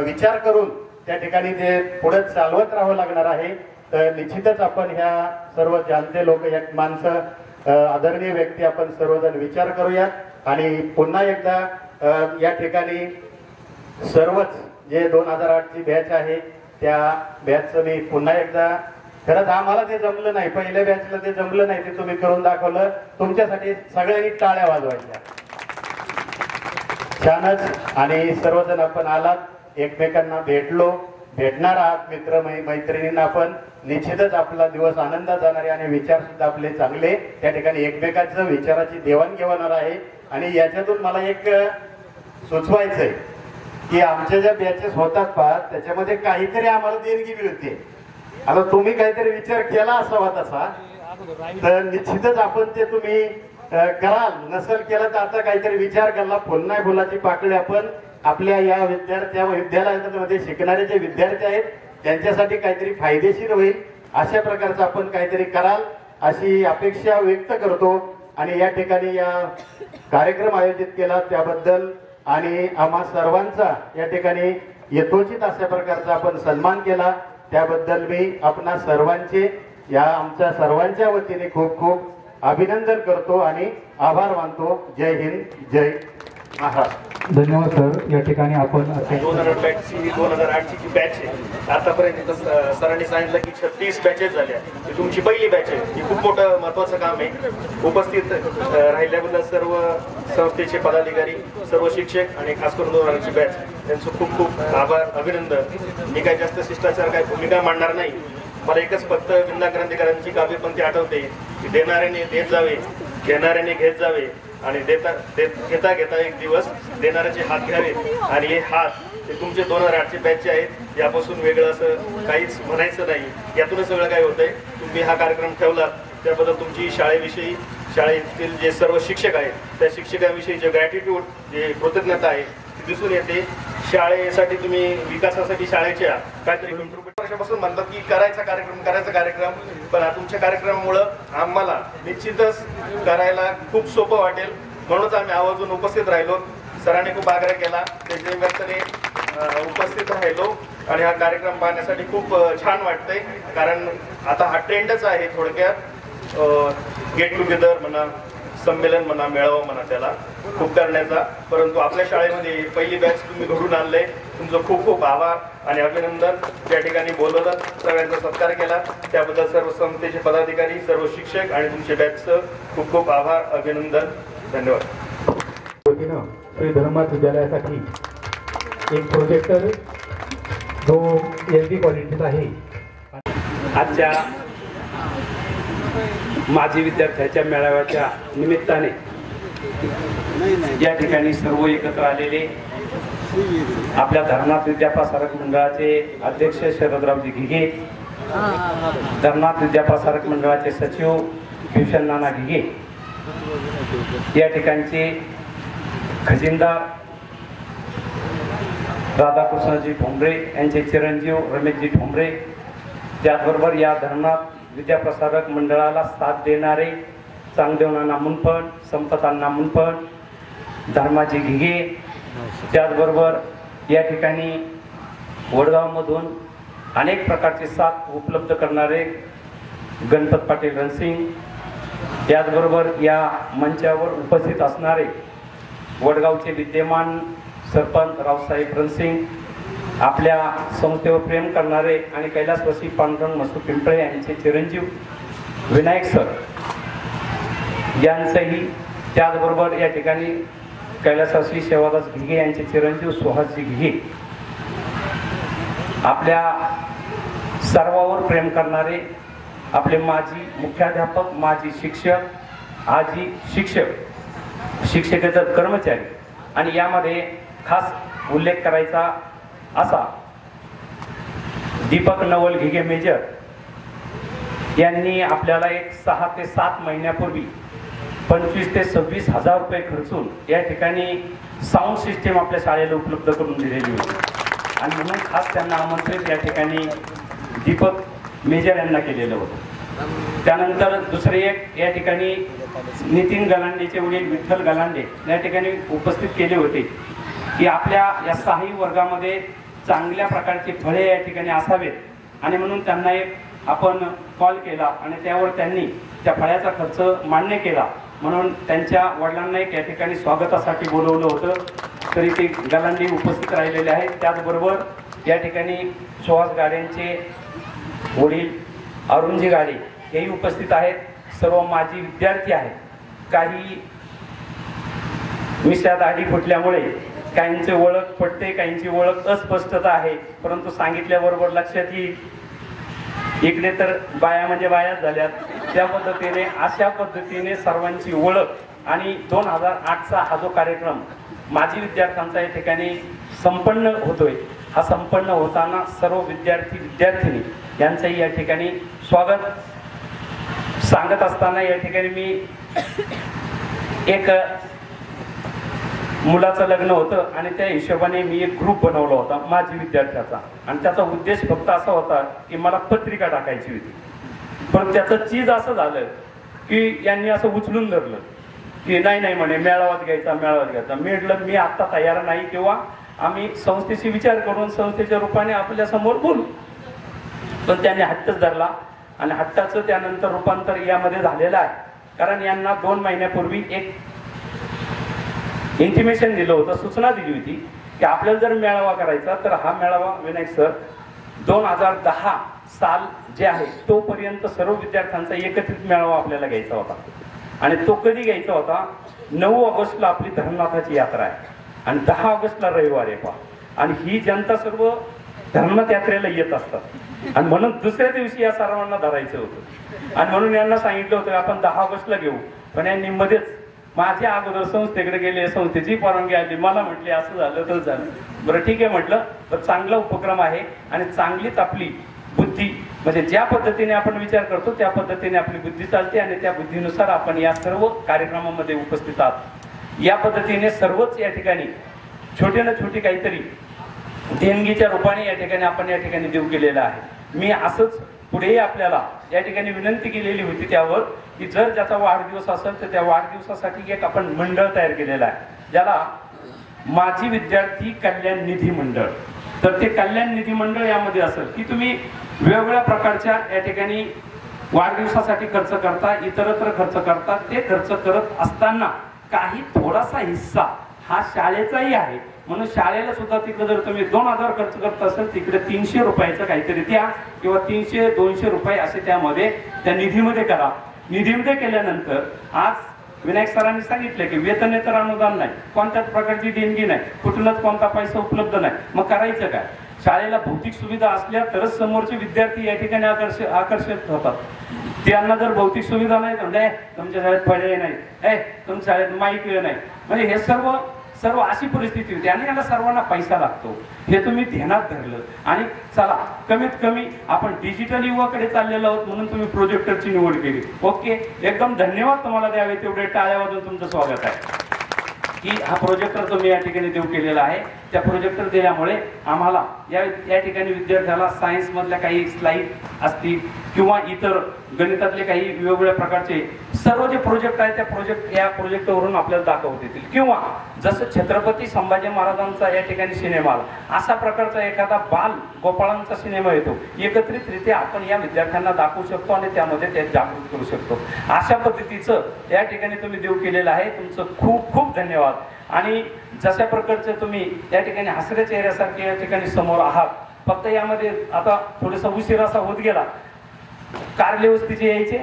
विचार करून त्या ठिकाणी ते पुढे चालवत राहावं लागणार आहे. तर निश्चितच आपण ह्या सर्व जाणते लोक, या माणसं, आदरणीय व्यक्ती आपण सर्वजण विचार करूयात आणि पुन्हा एकदा या ठिकाणी सर्वच जे 2008ची बॅच आहे त्या बॅचचं मी पुन्हा एकदा, खरंच आम्हाला ते जमलं नाही, पहिल्या बॅचला ते जमलं नाही, ते तुम्ही करून दाखवलं. तुमच्यासाठी सगळ्यांनी टाळ्या वाजवायच्या. छानच. आणि सर्वजण आपण आलात, एकमेकांना भेटणार आहात, मित्र मैत्रिणींना आपण निश्चितच आपला दिवस आनंदात जाणार आहे आणि विचार सुद्धा आपले चांगले त्या ठिकाणी एकमेकांचं विचाराची देवाणघेवाण आहे. आणि याच्यातून मला एक सुचवायचंय की आमच्या ज्या बॅचेस होतात पहा त्याच्यामध्ये काहीतरी आम्हाला देणगी मिळते. आता तुम्ही काहीतरी विचार केला असावा तसा, तर निश्चितच आपण ते तुम्ही कराल. नसेल केलं तर आता काहीतरी विचार केला, पुन्हा फुलाची पाकळी आपण आपल्या या विद्यालयामध्ये शिकणारे जे विद्यार्थी आहेत त्यांच्यासाठी काहीतरी फायदेशीर होईल अशा प्रकारचं आपण काहीतरी कराल अशी अपेक्षा व्यक्त करतो. आणि या ठिकाणी या कार्यक्रम आयोजित केला त्याबद्दल आणि आम्हा सर्वांचा या ठिकाणी यथोचित अशा प्रकारचा आपण सन्मान केला त्याबद्दल मी आपणा सर्वांचे, या आमच्या सर्वांच्या वतीने खूप खूप अभिनंदन करतो आणि आभार मानतो. जय हिंद, जय महाराष्ट्र. धन्यवाद सर. या ठिकाणी आपण 2008ची जी बॅच आहे आतापर्यंत सरांनी सांगितलं की 36 बॅचेस झाल्या. ही तुमची पहिली बॅच आहे. ही खूप मोठं महत्वाचं काम आहे. उपस्थित राहिल्याबद्दल सर्व संस्थेचे पदाधिकारी, सर्व शिक्षक आणि खास करून 2008ची बॅच त्यांचं खूप खूप आभार, अभिनंदन. मी काही जास्त शिष्टाचार काही भूमिका मांडणार नाही. मला एकच फक्त विंदा क्रांतिकारांची काव्यपंक्ती आठवते की देणाऱ्याने देत जावे, घेणाऱ्याने घेत जावे आणि घेता घेता एक दिवस देणाऱ्याचे हात घ्यावे. आणि हे हात हे तुमचे 2008चे बॅचचे आहेत. यापासून वेगळं असं काहीच म्हणायचं नाही. यातूनच सगळं काय होतंय. तुम्ही हा कार्यक्रम ठेवलात त्याबद्दल तुमची शाळेविषयी, शाळेतील जे सर्व शिक्षक आहेत त्या शिक्षकांविषयी जे ग्रॅटिट्यूड, जे कृतज्ञता आहे ती दिसून येते. शाळेसाठी तुम्ही विकासासाठी शाळेच्या काहीतरी वर्षापासून म्हणतात की करायचा कार्यक्रम, पण तुमच्या कार्यक्रमामुळं आम्हाला निश्चितच करायला खूप सोपं वाटेल. म्हणूनच आम्ही आवर्जून उपस्थित राहिलो. सरांनी खूप आग्रह केला, त्याच्या व्यक्तीने उपस्थित राहिलो आणि हा कार्यक्रम पाहण्यासाठी खूप छान वाटतंय. कारण आता हा ट्रेंडच आहे थोडक्यात गेट टुगेदर म्हणा, संमेलन म्हणा, मेळावा म्हणा, त्याला खूप करण्याचा. परंतु आपल्या शाळेमध्ये पहिली बॅच तुम्ही घडून आणले. तुमचं खूप खूप आभार आणि अभिनंदन. त्या ठिकाणी बोलवलं, सगळ्यांचा सत्कार केला त्याबद्दल सर्व संस्थेचे पदाधिकारी, सर्व शिक्षक आणि तुमच्या बॅचचं खूप खूप आभार, अभिनंदन. धन्यवाद. श्री धर्मात विद्यालयासाठी एक प्रोजेक्टर जो एलडी क्वालिटीचा आहे. आजच्या माजी विद्यार्थ्याच्या मेळाव्याच्या निमित्ताने या ठिकाणी सर्व एकत्र आलेले आपल्या धर्मात विद्याप्रसारक मंडळाचे अध्यक्ष शरदरावजी घिगे, धर्मात विद्याप्रसारक मंडळाचे सचिव भीषण नाना घिगे, या ठिकाणचे खजिनदार राधाकृष्णजी ठोंबरे यांचे चिरंजीव रमेशजी ठोंबरे, त्याचबरोबर या धर्मात विद्याप्रसारक मंडळाला साथ देणारे चांगदेवनाना मुनपण, संपतांना मुनपण, धर्माजी घिगे, त्याचबरोबर या ठिकाणी वडगावमधून अनेक प्रकारचे साथ उपलब्ध करणारे गणपत पाटील रणसिंग, त्याचबरोबर या मंचावर उपस्थित असणारे वडगावचे विद्यमान सरपंच रावसाहेब रणसिंग, आपल्या संस्थेवर प्रेम करणारे आणि कैलासवासी पांडुरंग मसू पिंपळे यांचे चिरंजीव विनायक सर यांचंही, त्याचबरोबर या ठिकाणी कैलासवासी सेवादास घिगे यांचे चिरंजीव सुहासजी घिगे, आपल्या सर्वावर प्रेम करणारे आपले माजी मुख्याध्यापक, माजी शिक्षक, आजी शिक्षक, शिक्षकेतर कर्मचारी. आणि यामध्ये खास उल्लेख करायचा असा दीपक नवल घिगे मेजर यांनी आपल्याला एक 6 ते 7 महिन्यापूर्वी 25 ते 26 हजार रुपये खर्चून या ठिकाणी साऊंड सिस्टीम आपल्या शाळेला उपलब्ध करून दिलेली होती. आणि म्हणून खास त्यांना आमंत्रित या ठिकाणी दीपक मेजर यांना केलेलं होतं. त्यानंतर दुसरे एक या ठिकाणी नितीन गलांडेचे वडील विठ्ठल गलांडे या ठिकाणी उपस्थित केले होते की आपल्या या 6ही वर्गामध्ये चांगल्या प्रकारचे फळे या ठिकाणी असावेत आणि म्हणून त्यांना एक आपण कॉल केला आणि त्यावर त्यांनी त्या फळ्याचा खर्च मान्य केला. म्हणून त्यांच्या वडिलांना एक या ठिकाणी स्वागतासाठी बोलवलं होतं, तरी ते गलांडी उपस्थित राहिलेले आहेत. त्याचबरोबर या ठिकाणी सुहास गाड्यांचे वडील अरुणजी गाडे हेही उपस्थित आहेत. सर्व माजी विद्यार्थी आहेत. काही मिश्यात आडी फुटल्यामुळे काहींची ओळख पडते, काहींची ओळख अस्पष्टता आहे, परंतु सांगितल्याबरोबर लक्षात येईल. इकडे तर बाया म्हणजे बायाच झाल्यात. त्या पद्धतीने अशा पद्धतीने सर्वांची ओळख आणि 2008चा हा जो कार्यक्रम माजी विद्यार्थ्यांचा या ठिकाणी संपन्न होतोय, हा संपन्न होताना सर्व विद्यार्थी विद्यार्थिनी यांचंही या ठिकाणी स्वागत सांगत असताना या ठिकाणी मी एक मुलाचं लग्न होतं आणि त्या हिशोबाने मी एक ग्रुप बनवला होता माजी विद्यार्थ्याचा. आणि त्याचा उद्देश फक्त असा होता की मला पत्रिका टाकायची होती. पण त्याचं चीज असं झालं की यांनी असं उचलून धरलं की नाही म्हणे मेळावाच घ्यायचा. मी म्हटलं मी आत्ता तयार नाही, किंवा आम्ही संस्थेशी विचार करून संस्थेच्या रूपाने आपल्या समोर बोलू. पण त्यांनी हट्टच धरला आणि हट्टाचं त्यानंतर रूपांतर यामध्ये झालेलं आहे. कारण यांना 2 महिन्यापूर्वी एक इंटिमेशन दिलं होतं, सूचना दिली होती की आपल्याला जर मेळावा करायचा तर हा मेळावा विनायक सर 2010 साल जे आहे तोपर्यंत सर्व विद्यार्थ्यांचा एकत्रित मेळावा आपल्याला घ्यायचा होता. आणि तो कधी घ्यायचा होता? 9 ऑगस्टला आपली धर्मनाथाची यात्रा आहे आणि 10 ऑगस्टला रविवार आहे पहा. आणि ही जनता सर्व धर्मनाथ यात्रेला येत असतात आणि म्हणून दुसऱ्या दिवशी या सर्वांना धरायचं होतं. आणि म्हणून यांना सांगितलं होतं आपण 10 ऑगस्टला घेऊ. पण यांनी मध्येच माझ्या अगोदर संस्थेकडे गेले, संस्थेची परवानगी आली, मला म्हटले असं झालं तर झालं. बरं ठीक आहे म्हटलं, तर चांगला उपक्रम आहे आणि चांगलीच आपली बुद्धी म्हणजे ज्या पद्धतीने आपण विचार करतो त्या पद्धतीने आपली बुद्धी चालते आणि त्या बुद्धीनुसार आपण या सर्व कार्यक्रमामध्ये उपस्थित आहात. या पद्धतीने सर्वच या ठिकाणी छोटे ना छोटी काहीतरी देणगीच्या रूपाने या ठिकाणी आपण या ठिकाणी देऊ केलेलं आहे. मी असंच पुढेही आपल्याला या ठिकाणी विनंती केलेली होती त्यावर की जर ज्याचा वाढदिवस असेल तर त्या वाढदिवसासाठी एक आपण मंडळ तयार केलेलं आहे ज्याला माजी विद्यार्थी कल्याण निधी मंडळ. तर ते कल्याण निधी मंडळ यामध्ये असेल की तुम्ही वेगवेगळ्या प्रकारच्या या ठिकाणी वाढदिवसासाठी खर्च करता, इतरत्र खर्च करता. ते खर्च करत असताना काही थोडासा हिस्सा हा शाळेचाही आहे. म्हणून शाळेला सुद्धा तिकडे जर तुम्ही 2000 खर्च करत असेल तिकडे 300 रुपयाचं काहीतरी द्या किंवा 300-200 रुपये असे त्यामध्ये त्या निधीमध्ये करा. निधीमध्ये केल्यानंतर आज विनायक सरांनी सांगितलं की वेतनेतर अनुदान नाही, कोणत्याच प्रकारची देणगी नाही, कुठलाच कोणता पैसा उपलब्ध नाही. मग करायचं काय? शाळेला भौतिक सुविधा असल्या तरच समोरचे विद्यार्थी या ठिकाणी आकर्षित होतात. त्यांना जर भौतिक सुविधा नाही तर तुमच्या शाळेत फळे नाही, तुमच्या शाळेत माईक नाही, म्हणजे हे सर्व अशी परिस्थिती होती. आणि याला सर्वांना पैसा लागतो हे तुम्ही ध्यानात धरलं. आणि चला कमीत कमी आपण डिजिटल युवाकडे चाललेलो आहोत म्हणून तुम्ही प्रोजेक्टरची निवड केली. ओके, एकदम धन्यवाद तुम्हाला द्यावे. तेवढे टाळ्या वाजवून तुमचं स्वागत आहे की हा प्रोजेक्टर तुम्ही या ठिकाणी देऊ केलेला आहे. त्या प्रोजेक्टर दिल्यामुळे आम्हाला या ठिकाणी विद्यार्थ्याला सायन्स मधल्या काही स्लाईड असतील किंवा इतर गणितातले काही वेगवेगळ्या प्रकारचे सर्व जे प्रोजेक्ट आहेत त्या या प्रोजेक्टवरून आपल्याला दाखवता येतील. किंवा जसं छत्रपती संभाजी महाराजांचा या ठिकाणी सिनेमा आला असा प्रकारचा एखादा बाल गोपाळांचा सिनेमा येतो, एकत्रितरित्या आपण या विद्यार्थ्यांना दाखवू शकतो आणि त्यामध्ये ते जागृत करू शकतो. अशा पद्धतीचं या ठिकाणी तुम्ही देऊ केलेलं आहे. तुमचं खूप खूप धन्यवाद. आणि जशा प्रकारचे तुम्ही या ठिकाणी हसऱ्या चेहऱ्यासारखे या ठिकाणी समोर आहात. फक्त यामध्ये आता थोडासा उशीर असा होत गेला, कारले वस्तीचे यायचे,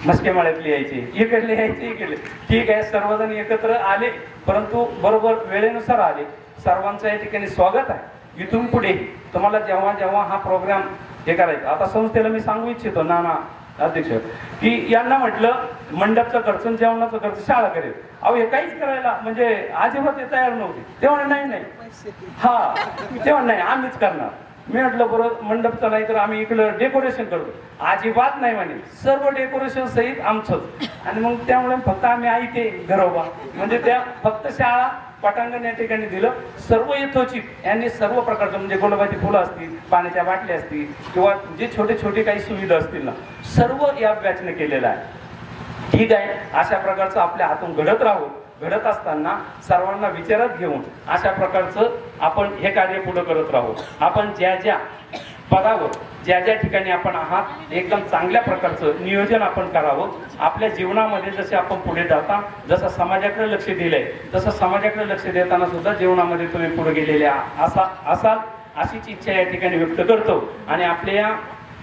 मस्केमाळ्यातले यायचे, इकडले यायचे, इकडले, ठीक आहे सर्वजण एकत्र आले परंतु बरोबर वेळेनुसार आले. सर्वांचं या ठिकाणी स्वागत आहे. इथून पुढे तुम्हाला जेव्हा जेव्हा हा प्रोग्राम हे करायचा, आता संस्थेला मी सांगू इच्छितो नाना अध्यक्ष की यांना म्हटलं मंडपचा खर्च जेवणाचा खर्च शाळा करेल. अहो हे काहीच करायला म्हणजे अजिबात ते तयार नव्हते. तेव्हा नाही हा तेव्हा नाही आम्हीच करणार. मी म्हटलं बरोबर मंडपचं नाही तर आम्ही इकडं डेकोरेशन करतो. अजिबात नाही म्हणे, सर्व डेकोरेशन सहित आमचंच. आणि मग त्यामुळे फक्त आम्ही आई ते घरोबा म्हणजे त्या फक्त शाळा पटांगण या ठिकाणी दिलं. सर्व यथोचित यांनी सर्व प्रकारचं म्हणजे गुलाबाची फुलं असतील, पाण्याच्या बाटल्या असतील किंवा जे छोटे छोटे काही सुविधा असतील ना सर्व या बॅचने केलेलं आहे. ठीक आहे, अशा प्रकारचं आपल्या हातून घडत राहू. घडत असताना सर्वांना विचारात घेऊन अशा प्रकारचं आपण हे कार्य पुढे करत राहू. आपण ज्या ज्या पदावर ज्या ज्या ठिकाणी आपण आहात एकदम चांगल्या प्रकारचं नियोजन आपण करावं. आपल्या जीवनामध्ये जसे आपण पुढे जाता जसं समाजाकडे लक्ष दिलंय तसं समाजाकडे लक्ष देताना सुद्धा जीवनामध्ये तुम्ही पुढे गेलेले असाल अशीच इच्छा या ठिकाणी व्यक्त करतो. आणि आपल्या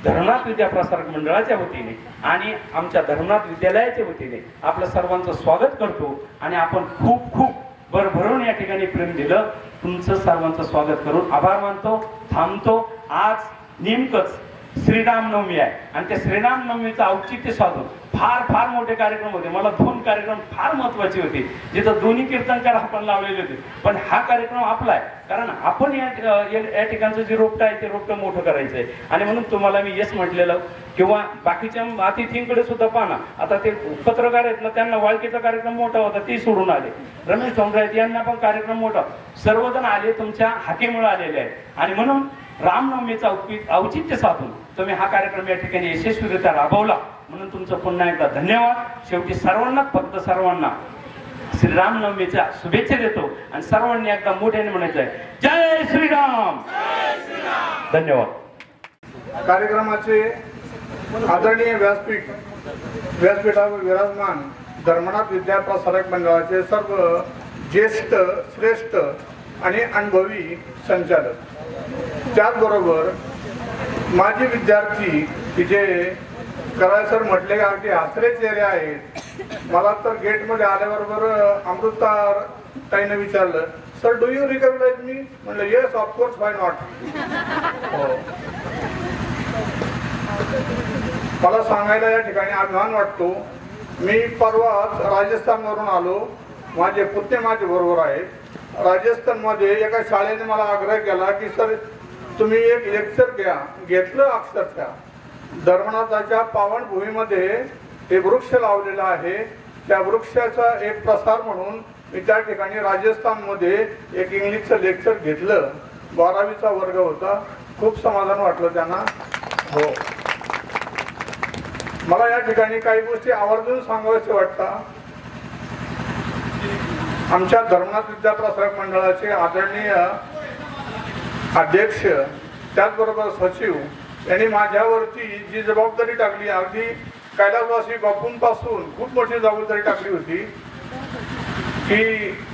धर्मनाथ विद्याप्रसारक मंडळाच्या वतीने आणि आमच्या धर्मनाथ विद्यालयाच्या वतीने आपलं सर्वांचं स्वागत करतो. आणि आपण खूप खूप भरभरून या ठिकाणी प्रेम दिलं. तुमचं सर्वांचं स्वागत करून आभार मानतो, थांबतो. आज नेमकंच श्रीरामनवमी आहे आणि त्या श्रीरामनवमीचं औचित्य साधून फार फार मोठे कार्यक्रम होते. मला 2 कार्यक्रम फार महत्वाचे होते जिथं दोन्ही कीर्तनकार आपण लावलेले होते. पण हा कार्यक्रम आपला आहे कारण आपण या ठिकाणचं जे रोपटं आहे ते रोपटं मोठं करायचं आहे. आणि म्हणून तुम्हाला मी येस म्हटलेलं किंवा बाकीच्या अतिथींकडे सुद्धा पाहना. आता ते पत्रकार आहेत ना त्यांना वाळकीचा कार्यक्रम मोठा होता ते सोडून आले. रमेश ठोंबरे यांना पण कार्यक्रम मोठा, सर्वजण आले तुमच्या हाकेमुळे आलेले आहेत. आणि म्हणून रामनवमीचा औचित्य साधून तुम्ही हा कार्यक्रम या ठिकाणी यशस्वीरित्या राबवला म्हणून तुमचं पुन्हा एकदा धन्यवाद. शेवटी सर्वांना फक्त सर्वांना श्रीरामनवमीच्या शुभेच्छा देतो आणि सर्वांनी एकदा मोठ्याने म्हणायचं आहे जय श्रीराम. धन्यवाद. कार्यक्रमाचे आदरणीय व्यासपीठावर विराजमान धर्मनाथ विद्याप्रसारक मंडळाचे सर्व ज्येष्ठ, श्रेष्ठ आणि अनुभवी संचालक. त्याचबरोबर माझे विद्यार्थी की जे कराय सर म्हटले का अगदी हसरे चेहरे आहेत. मला तर गेटमध्ये आल्याबरोबर अमृता ताईने विचारलं, सर डू यू रिकॉग्नाइज मी? म्हणलं येस ऑफकोर्स, वाय नॉट. मला सांगायला या ठिकाणी अभिमान वाटतो. मी परवाच राजस्थानवरून आलो. माझे पुतणे माझे बरोबर आहेत. राजस्थानमध्ये एका शाळेने मला आग्रह केला की सर तुम्ही एक लेक्चर घ्या. घेतलं अक्षरशः. धर्मनाथाच्या पावनभूमीमध्ये हे वृक्ष लावलेला आहे. त्या वृक्षाचा एक प्रसार म्हणून मी त्या ठिकाणी राजस्थानमध्ये एक इंग्लिशचं लेक्चर घेतलं. 12वीचा वर्ग होता. खूप समाधान वाटलं त्यांना. हो, मला या ठिकाणी काही गोष्टी आवर्जून सांगाव्याचे वाटतात. आमच्या धर्मनाथ विद्याप्रसारक मंडळाचे आदरणीय अध्यक्ष त्याचबरोबर सचिव यांनी माझ्यावरती जी जबाबदारी टाकली, अगदी कैलासवासी बापूंपासून खूप मोठी जबाबदारी टाकली होती की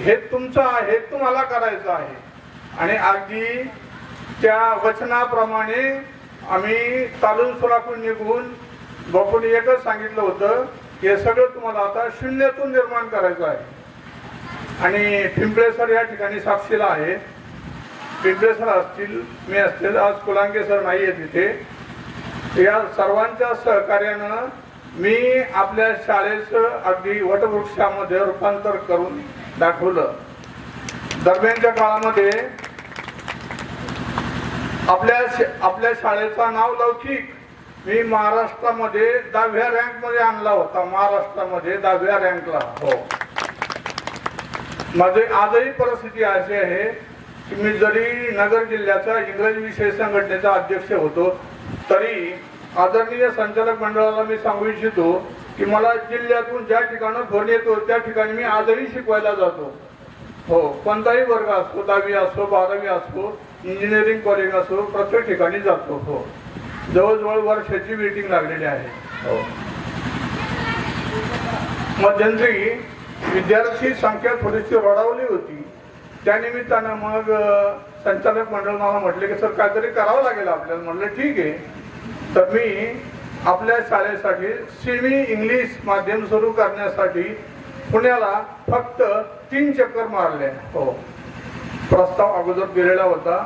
हे तुमचं आहे, तुम्हाला करायचं आहे. आणि अगदी त्या वचनाप्रमाणे आम्ही चालून सुराखून निघून बापूंनी एकच सांगितलं होतं की हे सगळं तुम्हाला आता शून्यातून निर्माण करायचं आहे. आणि पिंपळे सर या ठिकाणी साक्षीला आहे. पिंपळे सर असतील, मी असतील, आज कुलांगे सर नाही आहे तिथे. या सर्वांच्या सहकार्यानं मी आपल्या शाळेचं अगदी वटवृक्षामध्ये रूपांतर करून दाखवलं. दरम्यानच्या काळामध्ये आपल्या शाळेचं नाव लौकिक मी महाराष्ट्रामध्ये 10व्या रँकमध्ये आणला होता. महाराष्ट्रामध्ये 10व्या रँकला. हो, माझी आजही परिस्थिती अशी आहे की मी जरी नगर जिल्ह्याचा इंग्रजी विषय संघटनेचा अध्यक्ष होतो तरी आदरणीय संचालक मंडळाला मी सांगू इच्छितो की मला जिल्ह्यातून ज्या ठिकाणी फोन येतो त्या ठिकाणी मी आजही शिकवायला जातो. हो, कोणताही वर्ग असो, 10वी असो, 12वी असो, इंजिनिअरिंग कॉलेज असो, प्रत्येक ठिकाणी जातो. हो, जवळजवळ वर्षाची मीटिंग लागलेली आहे. हो, मध्यंतरी विद्यार्थी संख्या थोडीशी रडावली होती. त्यानिमित्तानं मग संचालक मंडळ मला म्हटले की सर काहीतरी करावं लागेल आपल्याला. म्हटलं ठीक आहे. तर मी आपल्या शाळेसाठी सेमी इंग्लिश माध्यम सुरू करण्यासाठी पुण्याला फक्त 3 चक्कर मारले. हो, प्रस्ताव अगोदर दिलेला होता.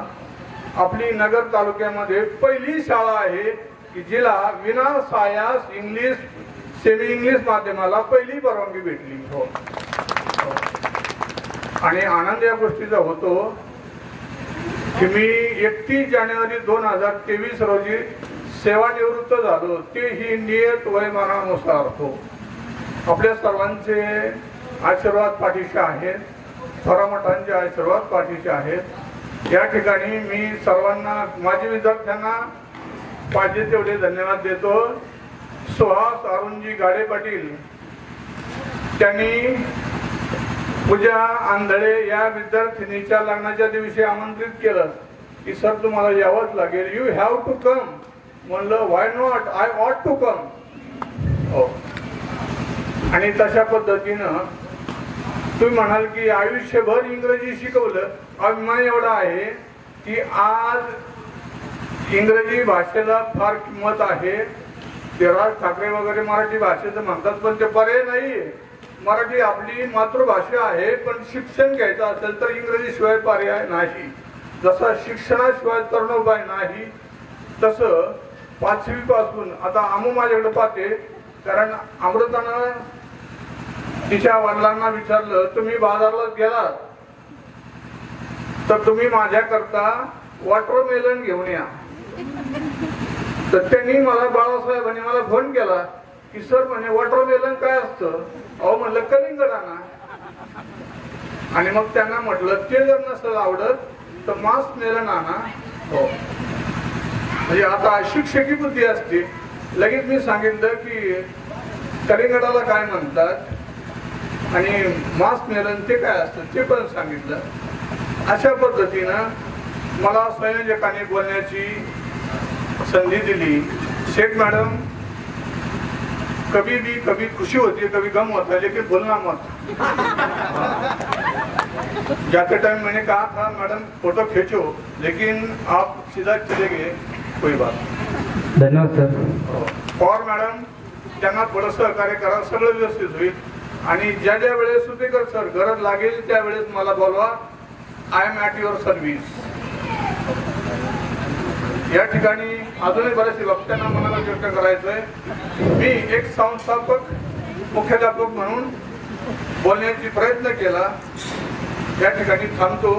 आपली नगर तालुक्यामध्ये पहिली शाळा आहे की जिला विना सायास इंग्लिश सेमी इंग्लिश माध्यमाला पहिली परवानगी भेटली. हो, आणि आनंद या गोष्टीचा होतो की मी 31 जानेवारी 2023 रोजी सेवानिवृत्त झालो. तेही नियत वयमानानुसार. हो, आपल्या सर्वांचे आशीर्वाद पाठीचे आहेत. थोरामठांचे आशीर्वाद पाठीचे आहेत. या ठिकाणी मी सर्वांना, माझ्या विद्यार्थ्यांना पाहिजे तेवढे धन्यवाद देतो. सुहास अरुणजी गाडे पाटील त्यांनी पूजा आंधळे या विद्यार्थिनीच्या लग्नाच्या दिवशी आमंत्रित केलं की सर तुम्हाला यावंच लागेल. You have to come. म्हणलं why not, I ought to come. हो, आणि तशा पद्धतीनं तुम्ही म्हणाल की आयुष्यभर इंग्रजी शिकवलं. अभिमान एवढा आहे की आज इंग्रजी भाषेला फार किंमत आहे. ते राज ठाकरे वगैरे मराठी भाषेचं म्हणतात पण ते बरे नाही. मराठी आपली मातृभाषा आहे. पण शिक्षण घ्यायचं असेल तर इंग्रजी शिवाय पर्याय नाही. जसं शिक्षणाशिवाय तरुणोपाय नाही तसं 5वी पासून आता आमू माझ्याकडे पाहते. कारण अमृतानं तिच्या वडिलांना विचारलं तुम्ही बाजारला गेलात तर तुम्ही माझ्याकरता वॉटरमेलन घेऊन या. तर त्यांनी मला, बाळासाहेबांनी मला फोन केला की सर म्हणे वॉटरमेलन काय असतं? अहो म्हणलं कलिंगड आणा. आणि मग त्यांना म्हटलं ते जर नसेल आवडत तर मास्क मेलन आणा. हो, म्हणजे आता शिक्षकी बुद्धी असते. लगेच मी सांगितलं की कलिंगडाला काय म्हणतात आणि मास्क मेलन ते काय असतं ते पण सांगितलं. अशा पद्धतीनं मला संयोजकांनी बोलण्याची संधी दिली. शेख मॅडम कभी भी कभी खुशी होती है, कभी गम होता है, लेकिन बोलना मत. जाते टाइम मैंने कहा था मैडम फोटो खींचो, लेकिन आप सीधा चले गए, कोई बात। धन्यवाद सर। और मॅडम त्यांना थोडं सहकार्य करा, सगळं व्यवस्थित होईल। आणि ज्या ज्या वेळेस सुपेकर सर गरज लागेल त्यावेळेस मला बोलवा, I am at your service. या ठिकाणी अजूनही बरेचसे वक्त्यांना मनाला व्यक्त करायचंय। मी एक संस्थापक मुख्याध्यापक म्हणून बोलण्याचा प्रयत्न केला, या ठिकाणी थांबतो।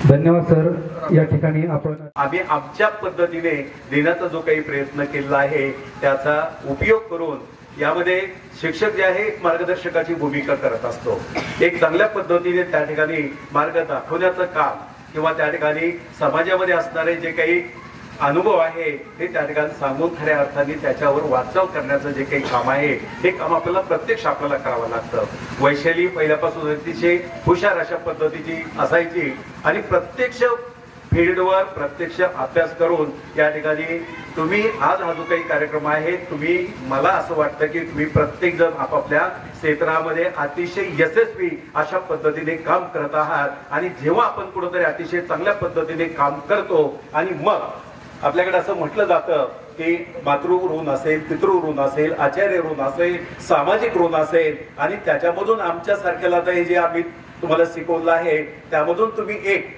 धन्यवाद सर। या ठिकाणी आपण आम्ही आमच्या पद्धतीने देण्याचा जो काही प्रयत्न केला आहे त्याचा उपयोग करून यामध्ये शिक्षक जे आहे मार्गदर्शकाची भूमिका करत असतो। एक चांगल्या पद्धतीने त्या ठिकाणी मार्ग दाखवण्याचं काम किंवा त्या ठिकाणी समाजामध्ये असणारे जे काही अनुभव आहे ते त्या ठिकाणी सांगून खऱ्या अर्थाने त्याच्यावर वाटचाल करण्याचं जे काही काम आहे हे काम आपल्याला प्रत्यक्ष आपल्याला करावं लागतं। वैशाली पहिल्यापासून अतिशय हुशार अशा पद्धतीची असायची आणि प्रत्यक्ष फील्डवर प्रत्यक्ष अभ्यास करून या ठिकाणी तुम्ही आज हा जो काही कार्यक्रम आहे तुम्ही मला असं वाटतं की तुम्ही प्रत्येक जण आपापल्या क्षेत्रामध्ये अतिशय यशस्वी अशा पद्धतीने काम करत आहात। आणि जेव्हा आपण कुठेतरी अतिशय चांगल्या पद्धतीने काम करतो आणि मग आपल्याकडे असं म्हटलं जातं की मातृ ऋण असेल, पितृ ऋण असेल, आचार्य ऋण असेल, सामाजिक ऋण असेल आणि त्याच्यामधून आमच्यासारख्याला आता हे जे आम्ही तुम्हाला शिकवलं आहे त्यामधून तुम्ही एक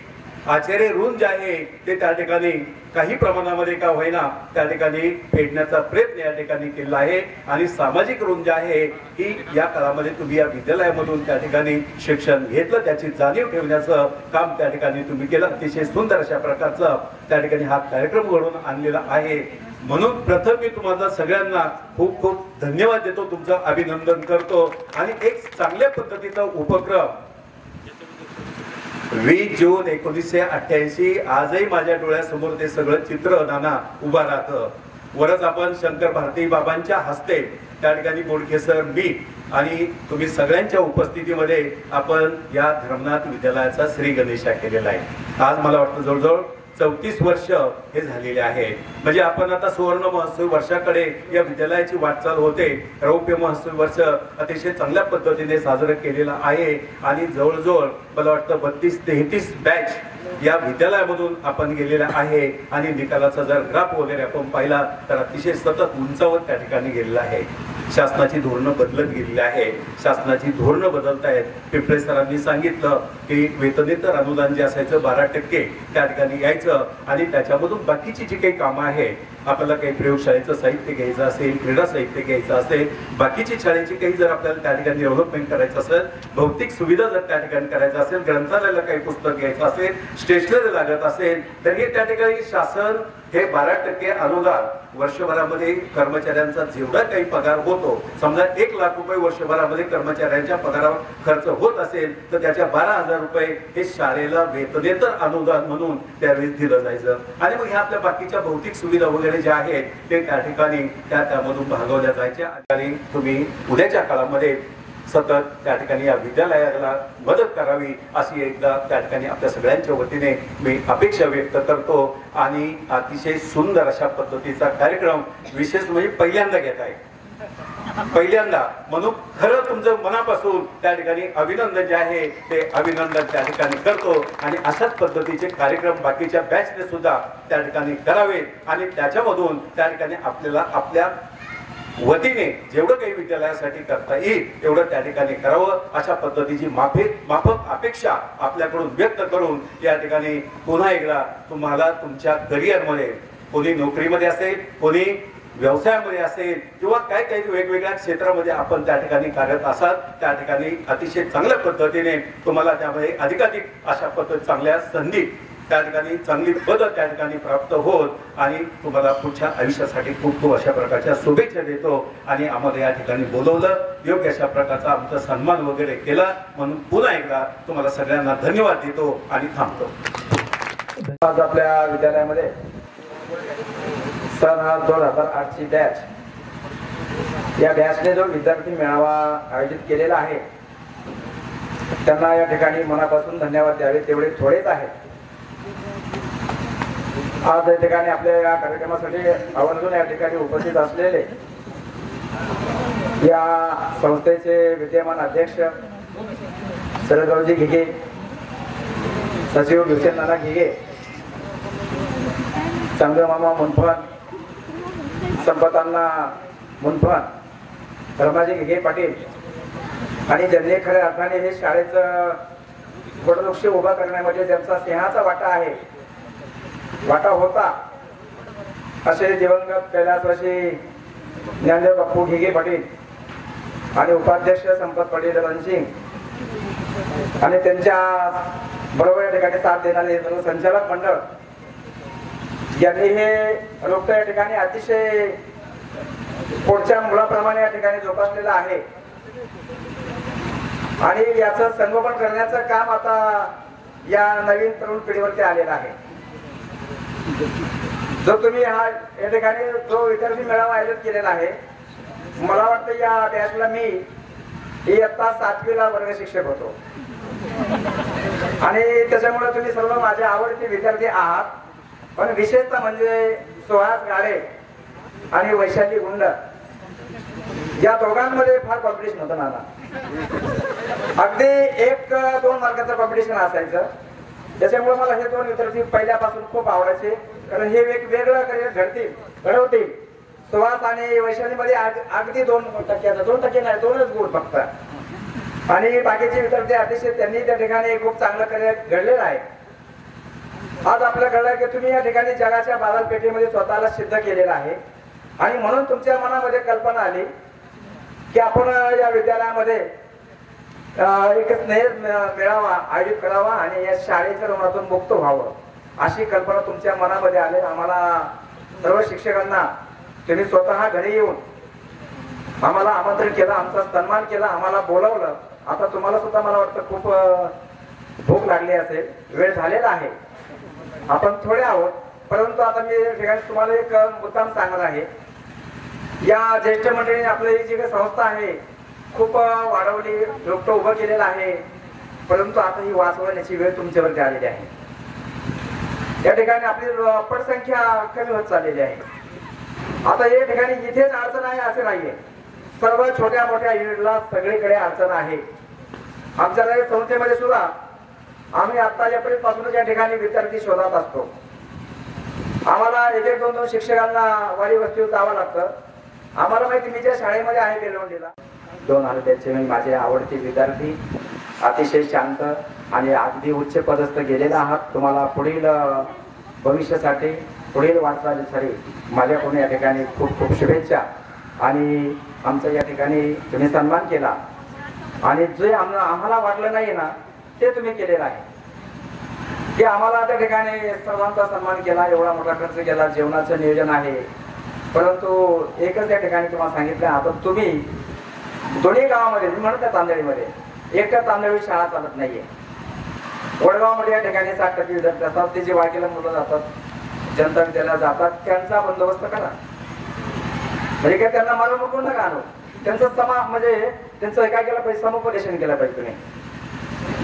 आचार्य ऋण जे आहे ते त्या ठिकाणी काही प्रमाणामध्ये का होईना त्या ठिकाणी फेडण्याचा प्रयत्न या ठिकाणी केला आहे। आणि सामाजिक ऋण जे आहे की या काळामध्ये तुम्ही या विद्यालयामधून त्या ठिकाणी शिक्षण घेतलं, त्याची जाणीव ठेवण्याचं काम त्या ठिकाणी तुम्ही केलं। अतिशय सुंदर अशा प्रकारचा त्या ठिकाणी हा कार्यक्रम घडवून आणलेला आहे। म्हणून प्रथम मी तुम्हाला सगळ्यांना खूप खूप धन्यवाद देतो, तुमचं अभिनंदन करतो। आणि एक चांगल्या पद्धतीचा उपक्रम 20 जून 1988 आजही माझ्या डोळ्यासमोर ते सगळं चित्र नाना उभा राहतं। वरच आपण शंकर भारती बाबांच्या हस्ते त्या ठिकाणी बोडके सर, मी आणि तुम्ही सगळ्यांच्या उपस्थितीमध्ये आपण या धर्मनाथ विद्यालयाचा श्री गणेशा केलेला आहे। आज मला वाटतं जवळजवळ 34 वर्ष हे झालेले आहेत। म्हणजे आपण आता सुवर्ण महोत्सवी वर्षाकडे या विद्यालयाची वाटचाल होते। रौप्य महोत्सवी वर्ष अतिशय चांगल्या पद्धतीने साजरं केलेलं आहे आणि जवळजवळ मला वाटतं 32-33 बॅच या विद्यालयामधून आपण गेलेला आहे। आणि निकालाचा जर ग्राफ वगैरे आपण पाहिला तर अतिशय सतत उंचावर त्या ठिकाणी गेलेला आहे। शासनाची धोरणं बदलत गेलेली आहे, शासनाची धोरणं बदलत आहेत। पिंपळे सरांनी सांगितलं की वेतनेतर अनुदान जे असायचं 12% त्या ठिकाणी यायचं आणि त्याच्यामधून बाकीची जी काही कामं आहे, आपल्याला काही प्रयोगशाळेचं साहित्य घ्यायचं असेल, क्रीडा साहित्य घ्यायचं असेल, बाकीची शाळेची काही जर आपल्याला त्या ठिकाणी डेव्हलपमेंट करायचं असेल, भौतिक सुविधा जर त्या ठिकाणी करायचं असेल, ग्रंथालयाला काही पुस्तक घ्यायचं असेल, स्टेशनरी लागत असेल तर हे त्या ठिकाणी शासन हे 12% अनुदान वर्षभरामध्ये कर्मचाऱ्यांचा जेवढा काही पगार होतो, समजा 1 लाख रुपये वर्षभरामध्ये कर्मचाऱ्यांच्या पगारावर खर्च होत असेल तर त्याच्या 12,000 रुपये हे शाळेला वेतनेतर अनुदान म्हणून त्यावेळेस दिलं जायचं। आणि मग ह्या आपल्या बाकीच्या भौतिक सुविधा वगैरे ज्या आहेत ते त्या ठिकाणी त्यामधून भागवल्या जायच्या। आणि तुम्ही उद्याच्या काळामध्ये सतत त्या ठिकाणी या विद्यालयाला मदत करावी अशी एकदा त्या ठिकाणी आपल्या सगळ्यांच्या वतीने मी अपेक्षा व्यक्त करतो। आणि अतिशय सुंदर अशा पद्धतीचा कार्यक्रम विशेष म्हणजे पहिल्यांदा घेत आहे, पहिल्यांदा म्हणून खरं तुमचं मनापासून त्या ठिकाणी अभिनंदन जे आहे ते अभिनंदन त्या ठिकाणी करतो। आणि अशाच पद्धतीचे कार्यक्रम बाकीच्या बॅचने सुद्धा त्या ठिकाणी करावे आणि त्याच्यामधून त्या ठिकाणी आपल्याला आपल्या वतीने जेवढं काही विद्यालयासाठी करता येईल तेवढं त्या ठिकाणी करावं अशा पद्धतीची माफक अपेक्षा आपल्याकडून व्यक्त करून या ठिकाणी पुन्हा एकदा तुम्हाला तुमच्या करिअरमध्ये, कोणी नोकरीमध्ये असेल, कोणी व्यवसायामध्ये असेल किंवा काय काही वेगवेगळ्या क्षेत्रामध्ये आपण त्या ठिकाणी कार्यरत असाल त्या ठिकाणी अतिशय चांगल्या पद्धतीने तुम्हाला त्यामध्ये अधिकाधिक अशा पद्धती चांगल्या संधी त्या ठिकाणी चांगली पद त्या ठिकाणी प्राप्त होत आणि तुम्हाला पुढच्या आयुष्यासाठी खूप खूप अशा प्रकारच्या शुभेच्छा देतो। आणि आम्हाला या ठिकाणी बोलवलं, योग्य अशा प्रकारचा आमचा सन्मान वगैरे केला म्हणून पुन्हा एकदा तुम्हाला सगळ्यांना धन्यवाद देतो आणि थांबतो। आज आपल्या विद्यालयामध्ये सन 2008 ची बॅच, या बॅचने जो विद्यार्थी मेळावा आयोजित केलेला आहे त्यांना या ठिकाणी मनापासून धन्यवाद द्यावे तेवढे थोडेच आहेत। आज या ठिकाणी आपल्या या कार्यक्रमासाठी आवर्जून या ठिकाणी उपस्थित असलेले या संस्थेचे विद्यमान अध्यक्ष शरदरावजी घिगे, सचिव भूषण नाना घिगे, चंद्रमामा मुनफन, संपतांना मुनफन, रमाजी घिगे पाटील आणि ज्यांनी खऱ्या अर्थाने हे शाळेचं वटवृक्ष उभा करण्यामध्ये ज्यांचा सिंहाचा वाटा होता असे दिवंगत कैलासवासी ज्ञानदेव बापू घिगे पाटील आणि उपाध्यक्ष संपत पाटील रणसिंग आणि त्यांच्या बरोबर या ठिकाणी साथ देणारे सर्व संचालक मंडळ यांनी हे रोपट या ठिकाणी अतिशय पुढच्या मुलाप्रमाणे या ठिकाणी जोपासलेलं आहे आणि याचं संगोपन करण्याचं काम आता या नवीन तरुण पिढीवरती आलेलं आहे. जो तुम्ही या ठिकाणी जो विद्यार्थी मेळावा आयोजित केलेला आहे, मला वाटतं या बॅचला मी इयत्ता 7वीला वर्ग शिक्षक होतो आणि त्याच्यामुळे तुम्ही सर्व माझे आवडते विद्यार्थी आहात. पण विशेषतः म्हणजे सुहास गाडे आणि वैशाली गुंड या दोघांमध्ये फार कॉम्पिटिशन होतं नाना. अगदी 1-2 मार्काचं कॉम्पिटिशन असायचं. त्याच्यामुळे मला हे दोन विद्यार्थी पहिल्यापासून खूप आवडायचे, कारण हे वेगवेगळं करिअर घडवतील. सुहास आणि वैशालीमध्ये अगदी 2% 2% नाही, 2च गुण फक्त. आणि बाकीचे विद्यार्थी अतिशय त्यांनी त्या ठिकाणी खूप चांगलं करिअर घडलेलं आहे. आज आपल्याकडे की तुम्ही या ठिकाणी जगाच्या बाजारपेठेमध्ये स्वतःला सिद्ध केलेलं आहे आणि म्हणून तुमच्या मनामध्ये कल्पना आली की आपण या विद्यालयामध्ये एक स्नेह मेळावा आयोजित करावा आणि या शाळेच्या ऋणातून मुक्त व्हावं अशी कल्पना तुमच्या मनामध्ये आली. आम्हाला सर्व शिक्षकांना तुम्ही स्वतः घरी येऊन आम्हाला आमंत्रण केलं, आमचा सन्मान केला, आम्हाला बोलवलं. आता तुम्हाला सुद्धा मला वाटतं खूप भूक लागली असेल, वेळ झालेला आहे, आपण थोडे आहोत. परंतु आता मी या ठिकाणी तुम्हाला एक मुद्दाम सांगणार आहे. या ज्येष्ठ मंडळीने आपली जी काही संस्था आहे खूप वाढवली, रोपटं उभं केलेलं आहे, परंतु आता ही वाचवण्याची वेळ तुमच्यावरती आलेली आहे. या ठिकाणी आपली पटसंख्या कमी होत चाललेली आहे. आता या ठिकाणी इथेच अडचण आहे असे नाहीये, सर्व छोट्या मोठ्या युनिटला सगळीकडे अडचण आहे. आमच्या संस्थेमध्ये सुद्धा आम्ही आता एप्रिल पासूनच या ठिकाणी विद्यार्थी शोधत असतो. आम्हाला 1-2 शिक्षकांना वाडी वस्तीवर जावं लागतं. आम्हाला माहिती, मी ज्या शाळेमध्ये आहे बेलवंडीला 2 आले माझे आवडते विद्यार्थी, अतिशय शांत आणि अगदी उच्च पदस्थ गेलेला आहात. तुम्हाला पुढील भविष्यासाठी, पुढील वाटचालीसाठी माझ्याकडून या ठिकाणी खूप खूप शुभेच्छा. आणि आमचा या ठिकाणी तुम्ही सन्मान केला आणि जे आम्हाला वाटलं नाही ना ते तुम्ही केलेलं आहे, की आम्हाला त्या ठिकाणी सर्वांचा सन्मान केला, एवढा मोठा खर्च केला, जेवणाचं नियोजन आहे. परंतु एकच या ठिकाणी तुम्हाला सांगितलं, आता तुम्ही दोन्ही गावामध्ये, मी म्हणत आहे तांदळीमध्ये, एकट्या तांदळी शाळा चालत नाहीये. वडगावमध्ये या ठिकाणी 60% विद्यार्थी असतात, ते जे वाळकीला मुलं जातात, जनता विद्यालयात जातात, त्यांचा बंदोबस्त करा. म्हणजे काय त्यांना मला मुकून नका आणू, त्यांचं म्हणजे त्यांचं काय केलं पाहिजे, समुपदेशन केलं पाहिजे तुम्ही.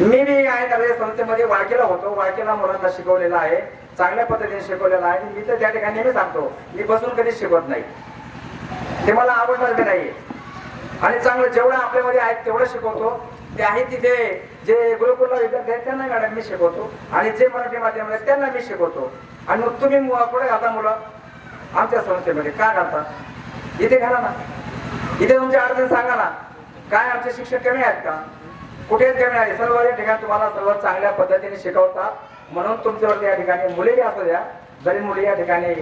मी बी आहे त्या संस्थेमध्ये वाळकीला होतो, वाळकीला मुलांना शिकवलेलं आहे, चांगल्या पद्धतीने शिकवलेलं आहे. मी तर त्या ठिकाणी मी सांगतो, मी बसून कधीच शिकवत नाही, ते मला आवडणार बी नाही. आणि चांगलं जेवढं आपल्यामध्ये आहे तेवढं शिकवतो. ते आहे तिथे जे गुरुकुलला विद्यार्थी आहेत त्यांना मॅडम मी शिकवतो आणि जे मराठी माध्यमात त्यांना मी शिकवतो. आणि मग तुम्ही पुढे घालता मुलं आमच्या संस्थेमध्ये का घालता, इथे घाला ना, इथे तुमच्या अडचण सांगा ना. काय आमचे शिक्षक कमी आहेत का, कुठेच कमी आहे. सर्व या ठिकाणी तुम्हाला सर्व चांगल्या पद्धतीने शिकवतात. म्हणून तुमच्यावरती या ठिकाणी मुली असू द्या, जरी मुली या ठिकाणी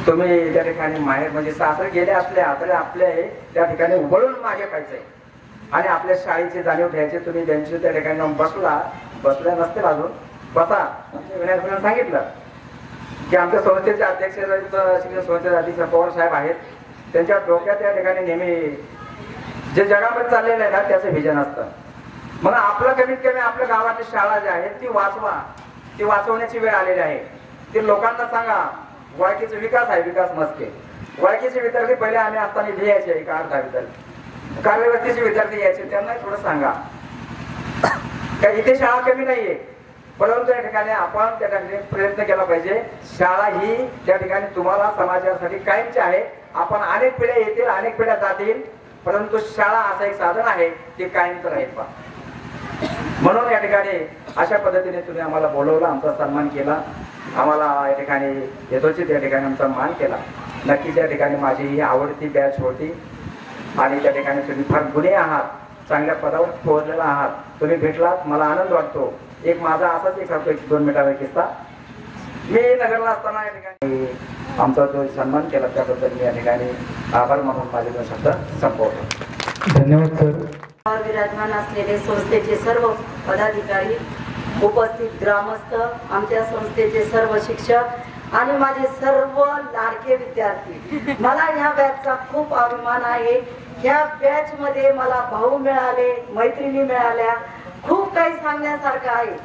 तुम्ही त्या ठिकाणी माहेर म्हणजे सासरे गेले असल्या तरी आपले त्या ठिकाणी उभळून मागे पाहिजे आणि आपल्या शाळेची जाणीव ठेवायची. तुम्ही बेंच त्या ठिकाणी बसल्या नसतील अजून, बसा. विनायक सांगितलं की आमच्या संस्थेचे अध्यक्ष, शिक्षण संस्थेचे अध्यक्ष पवार साहेब आहेत, त्यांच्या डोक्यात त्या ठिकाणी नेहमी जे जगामध्ये चाललेलं आहे ना त्याचं व्हिजन असतं. मग आपलं कमीत कमी आपल्या गावातली शाळा जी आहे ती वाचवा, ती वाचवण्याची वेळ आलेली आहे. ते लोकांना सांगा, वाळकीचा विकास आहे, विकास मस्के वाळकीचे विद्यार्थी पहिले आम्ही असताना इथे यायचे, 8-10 विद्यार्थी, कार्यवस्तीचे विद्यार्थी यायचे, त्यांना थोडं सांगा काय इथे शाळा कमी नाहीये, परंतु या ठिकाणी आपण त्या ठिकाणी प्रयत्न केला पाहिजे. शाळा ही त्या ठिकाणी तुम्हाला समाजासाठी कायमची आहे. आपण अनेक पिढ्या येतील, अनेक पिढ्या जातील, परंतु शाळा असं एक साधन आहे ते कायमच राहील. म्हणून या ठिकाणी अशा पद्धतीने तुम्ही आम्हाला बोलवलं, आमचा सन्मान केला, आम्हाला या ठिकाणी यथोचित या ठिकाणी आमचा मान केला. नक्कीच या ठिकाणी माझी ही आवडती बॅच होती आणि त्या ठिकाणी तुम्ही फार गुणी आहात, चांगल्या पदावर पोहोचलेला आहात. तुम्ही भेटलात, मला आनंद वाटतो. एक माझा असाच एक 2 मिनिटाचा किस्सा. मी नगरला असताना या ठिकाणी आमचा जो सन्मान केला त्याबद्दल मी या ठिकाणी आभार मानून माझे 2 शब्द संपवतो. धन्यवाद सर. विराजमान असलेले संस्थेचे सर्व पदाधिकारी, उपस्थित ग्रामस्थ, आमच्या संस्थेचे सर्व शिक्षक आणि माझे सर्व लाडके विद्यार्थी, मला ह्या बॅचचा खूप अभिमान आहे. ह्या बॅच मध्ये मला भाऊ मिळाले, मैत्रिणी मिळाल्या, खूप काही सांगण्यासारखं आहे.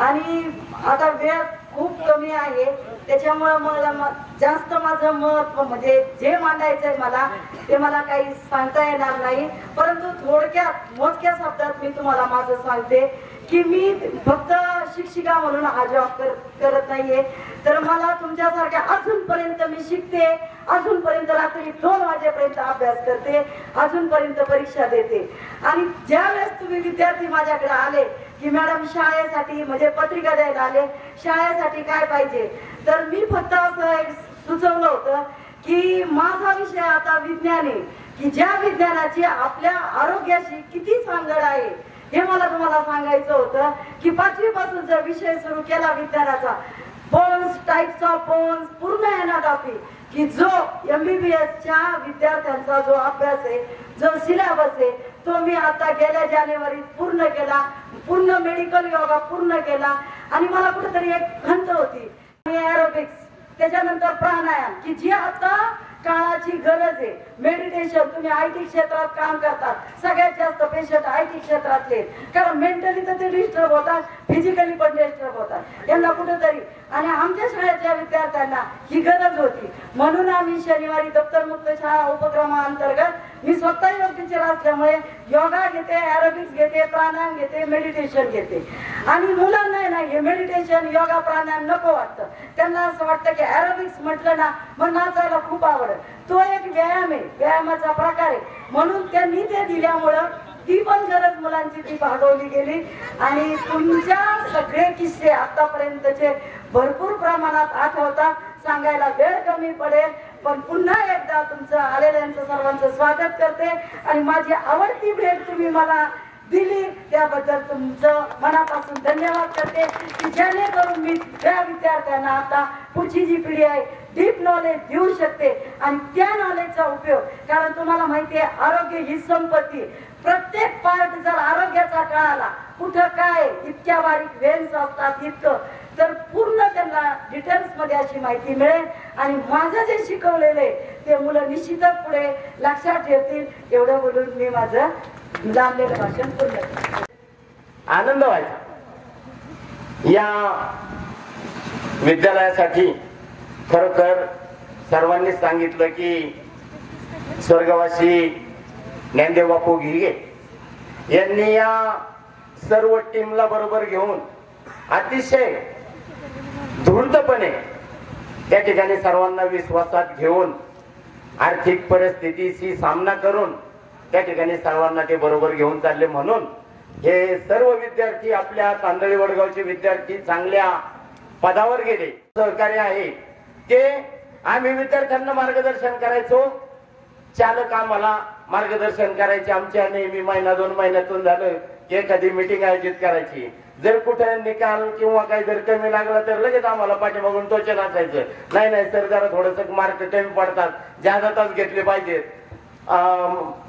आणि आता वेळ खूप कमी आहे, त्याच्यामुळे मला जास्त माझं मत म्हणजे जे मांडायचंय मला ते मला काही सांगता येणार नाही. परंतु थोडक्यात मोजक्या शब्दात मी तुम्हाला माझं सांगते की मी फक्त शिक्षिका म्हणून हा जॉब करत नाहीये, तर मला तुमच्यासारख्या अजूनपर्यंत मी शिकते, अजूनपर्यंत रात्री 2 वाजेपर्यंत अभ्यास करते, अजूनपर्यंत परीक्षा देते. आणि ज्या वेळेस तुम्ही विद्यार्थी माझ्याकडे आले की मॅडम शाळेसाठी म्हणजे पत्रिका द्यायला आले, शाळेसाठी काय पाहिजे, तर मी फक्त असं एक सुचवलं होतं की माझा विषय आता विज्ञान आहे, की ज्या विज्ञानाची आपल्या आरोग्याशी किती सांगड आहे हे मला तुम्हाला सांगायचं होतं. की 5वी पासून जर विषय सुरू केला विज्ञानाचा, बोन्स, टाइप्स ऑफ बोन्स, पूर्ण एनाटॉमी, की जो MBBSच्या विद्यार्थ्यांचा जो अभ्यास आहे, जो सिलेबस आहे, तो मी आता गेल्या जानेवारीत पूर्ण केला. पूर्ण मेडिकल योगा पूर्ण केला. आणि मला कुठेतरी एक खंत होती एरोबिक्स, त्याच्यानंतर प्राणायाम, की जी आता काळाची गरज आहे. मेडिटेशन, तुम्ही IT क्षेत्रात काम करतात, सगळ्यात जास्त पेशंट IT क्षेत्रातले, कारण मेंटली तर ते डिस्टर्ब होतात, फिजिकली पण डिस्टर्ब होतात यांना कुठेतरी. आणि आमच्या शाळेतल्या विद्यार्थ्यांना ही गरज होती, म्हणून आम्ही शनिवारी दप्तरमुक्त शाळा उपक्रमाअंतर्गत मी स्वतः योग टीचर असल्यामुळे योगा घेते, एरोबिक्स घेते, प्राणायाम घेते, मेडिटेशन घेते. आणि मुलांना नाही हे मेडिटेशन, योगा, प्राणायाम नको वाटतं. त्यांना असं वाटतं की एरोबिक्स म्हटलं ना मग नाचायला खूप आवडत. तो एक व्यायाम आहे, व्यायामाचा प्रकार आहे, म्हणून त्यांनी ते दिल्यामुळं ती पण गरज मुलांची ती भागवली गेली. आणि तुमच्या सगळे किस्से आतापर्यंतचे भरपूर प्रमाणात आठवतात, सांगायला वेळ कमी पडेल, पण पुन्हा एकदा तुमचं आलेल्यांचं सर्वांचं स्वागत करते. आणि माझी आवडती भेट तुम्ही मला दिली त्याबद्दल तुमचं मनापासून धन्यवाद करते, की जेणेकरून मी त्या विद्यार्थ्यांना आता पुढची जी पिढी आहे डीप नॉलेज देऊ शकते. आणि त्या नॉलेजचा उपयोग, कारण तुम्हाला माहिती आहे आरोग्य ही संपत्ती, प्रत्येक पार्ट जर आरोग्याचा कळाला, कुठं काय इतक्या बारीक वेन्स असतात इतकं, तर पूर्ण त्यांना डिटेल्स मध्ये अशी माहिती मिळेल. आणि माझं जे शिकवलेले ते मुलं निश्चितच पुढे लक्षात ठेवतील. एवढं बोलून मी माझं लांबलेलं भाषण पूर्ण केलं. आनंद व्हायचा. या विद्यालयासाठी खरोखर सर्वांनी सांगितलं की स्वर्गवासी ज्ञानदेव बापू घिगे यांनी या सर्व टीमला बरोबर घेऊन अतिशय धूर्तपणे त्या ठिकाणी सर्वांना विश्वासात घेऊन आर्थिक परिस्थितीशी सामना करून त्या ठिकाणी सर्वांना ते बरोबर घेऊन चालले. म्हणून हे सर्व विद्यार्थी, आपल्या तांदळी वडगावचे विद्यार्थी चांगल्या पदावर गेले. सहकार्य आहे ते आम्ही विद्यार्थ्यांना मार्गदर्शन करायचो, चालक आम्हाला मार्गदर्शन करायचे. आमच्या नेहमी 1-2 महिन्यातून झालं की एखादी मीटिंग आयोजित करायची. जर कुठे निकाल किंवा काही जर कमी लागला तर लगेच आम्हाला पाठीमागून टोचन असायचं, नाही सर जरा थोडस मार्क कमी पडतात, जादा तास घेतले पाहिजेत,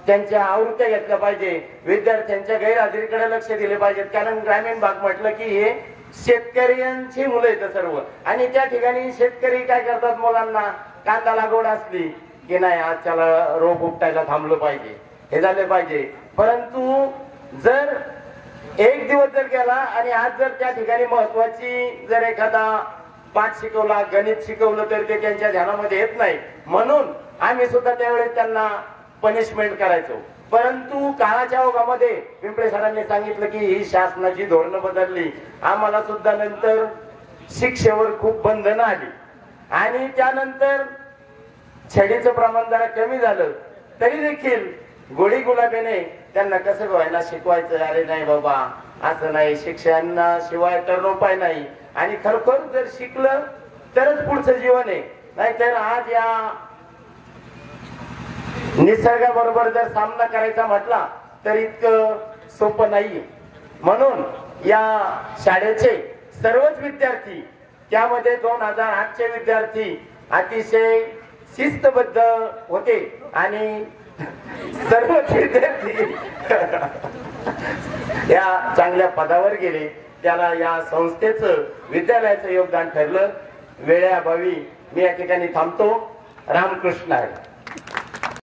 त्यांच्या आवृत्त्या घेतल्या पाहिजे, विद्यार्थ्यांच्या गैरहजेरीकडे लक्ष दिले पाहिजेत. कारण ग्रामीण भाग म्हटलं की हे शेतकऱ्यांची मुलं येतं सर्व. आणि त्या ठिकाणी शेतकरी काय करतात, मुलांना कांदा लागवड असली की नाही आज त्याला रोप उपटायला थांबलं पाहिजे, हे झाले पाहिजे. परंतु जर एक दिवस जर गेला आणि आज जर त्या ठिकाणी महत्वाची जर एखादा पाठ शिकवला, गणित शिकवलं तर ते त्यांच्या ध्यानामध्ये येत नाही. म्हणून आम्ही सुद्धा त्यावेळेस त्यांना पनिशमेंट करायचो. परंतु काळाच्या ओघामध्ये पिंपळे सरांनी सांगितलं की ही शासनाची धोरणं बदलली. आम्हाला सुद्धा नंतर शिक्षेवर खूप बंधनं आली आणि त्यानंतर छडीचं प्रमाण जरा कमी झालं तरी देखील गोडी गुलाबीने त्यांना कसं व्हायला शिकवायचं. अरे नाही बाबा असं नाही, शिक्षणाशिवाय तर उपाय नाही. आणि खरोखर जर शिकलं तरच पुढचं जीवन आहे. नाहीतर आज या निसर्गाबरोबर जर सामना करायचा म्हटला तर इतकं सोपं नाहीये. म्हणून या शाळेचे सर्वच विद्यार्थी, त्यामध्ये 2008चे विद्यार्थी अतिशय शिस्तबद्ध होते आणि सर्वच विद्यार्थी या चांगल्या पदावर गेले. त्याला या संस्थेचं, विद्यालयाचं योगदान ठरलं. वेळेअभावी मी या ठिकाणी थांबतो. रामकृष्ण आहे.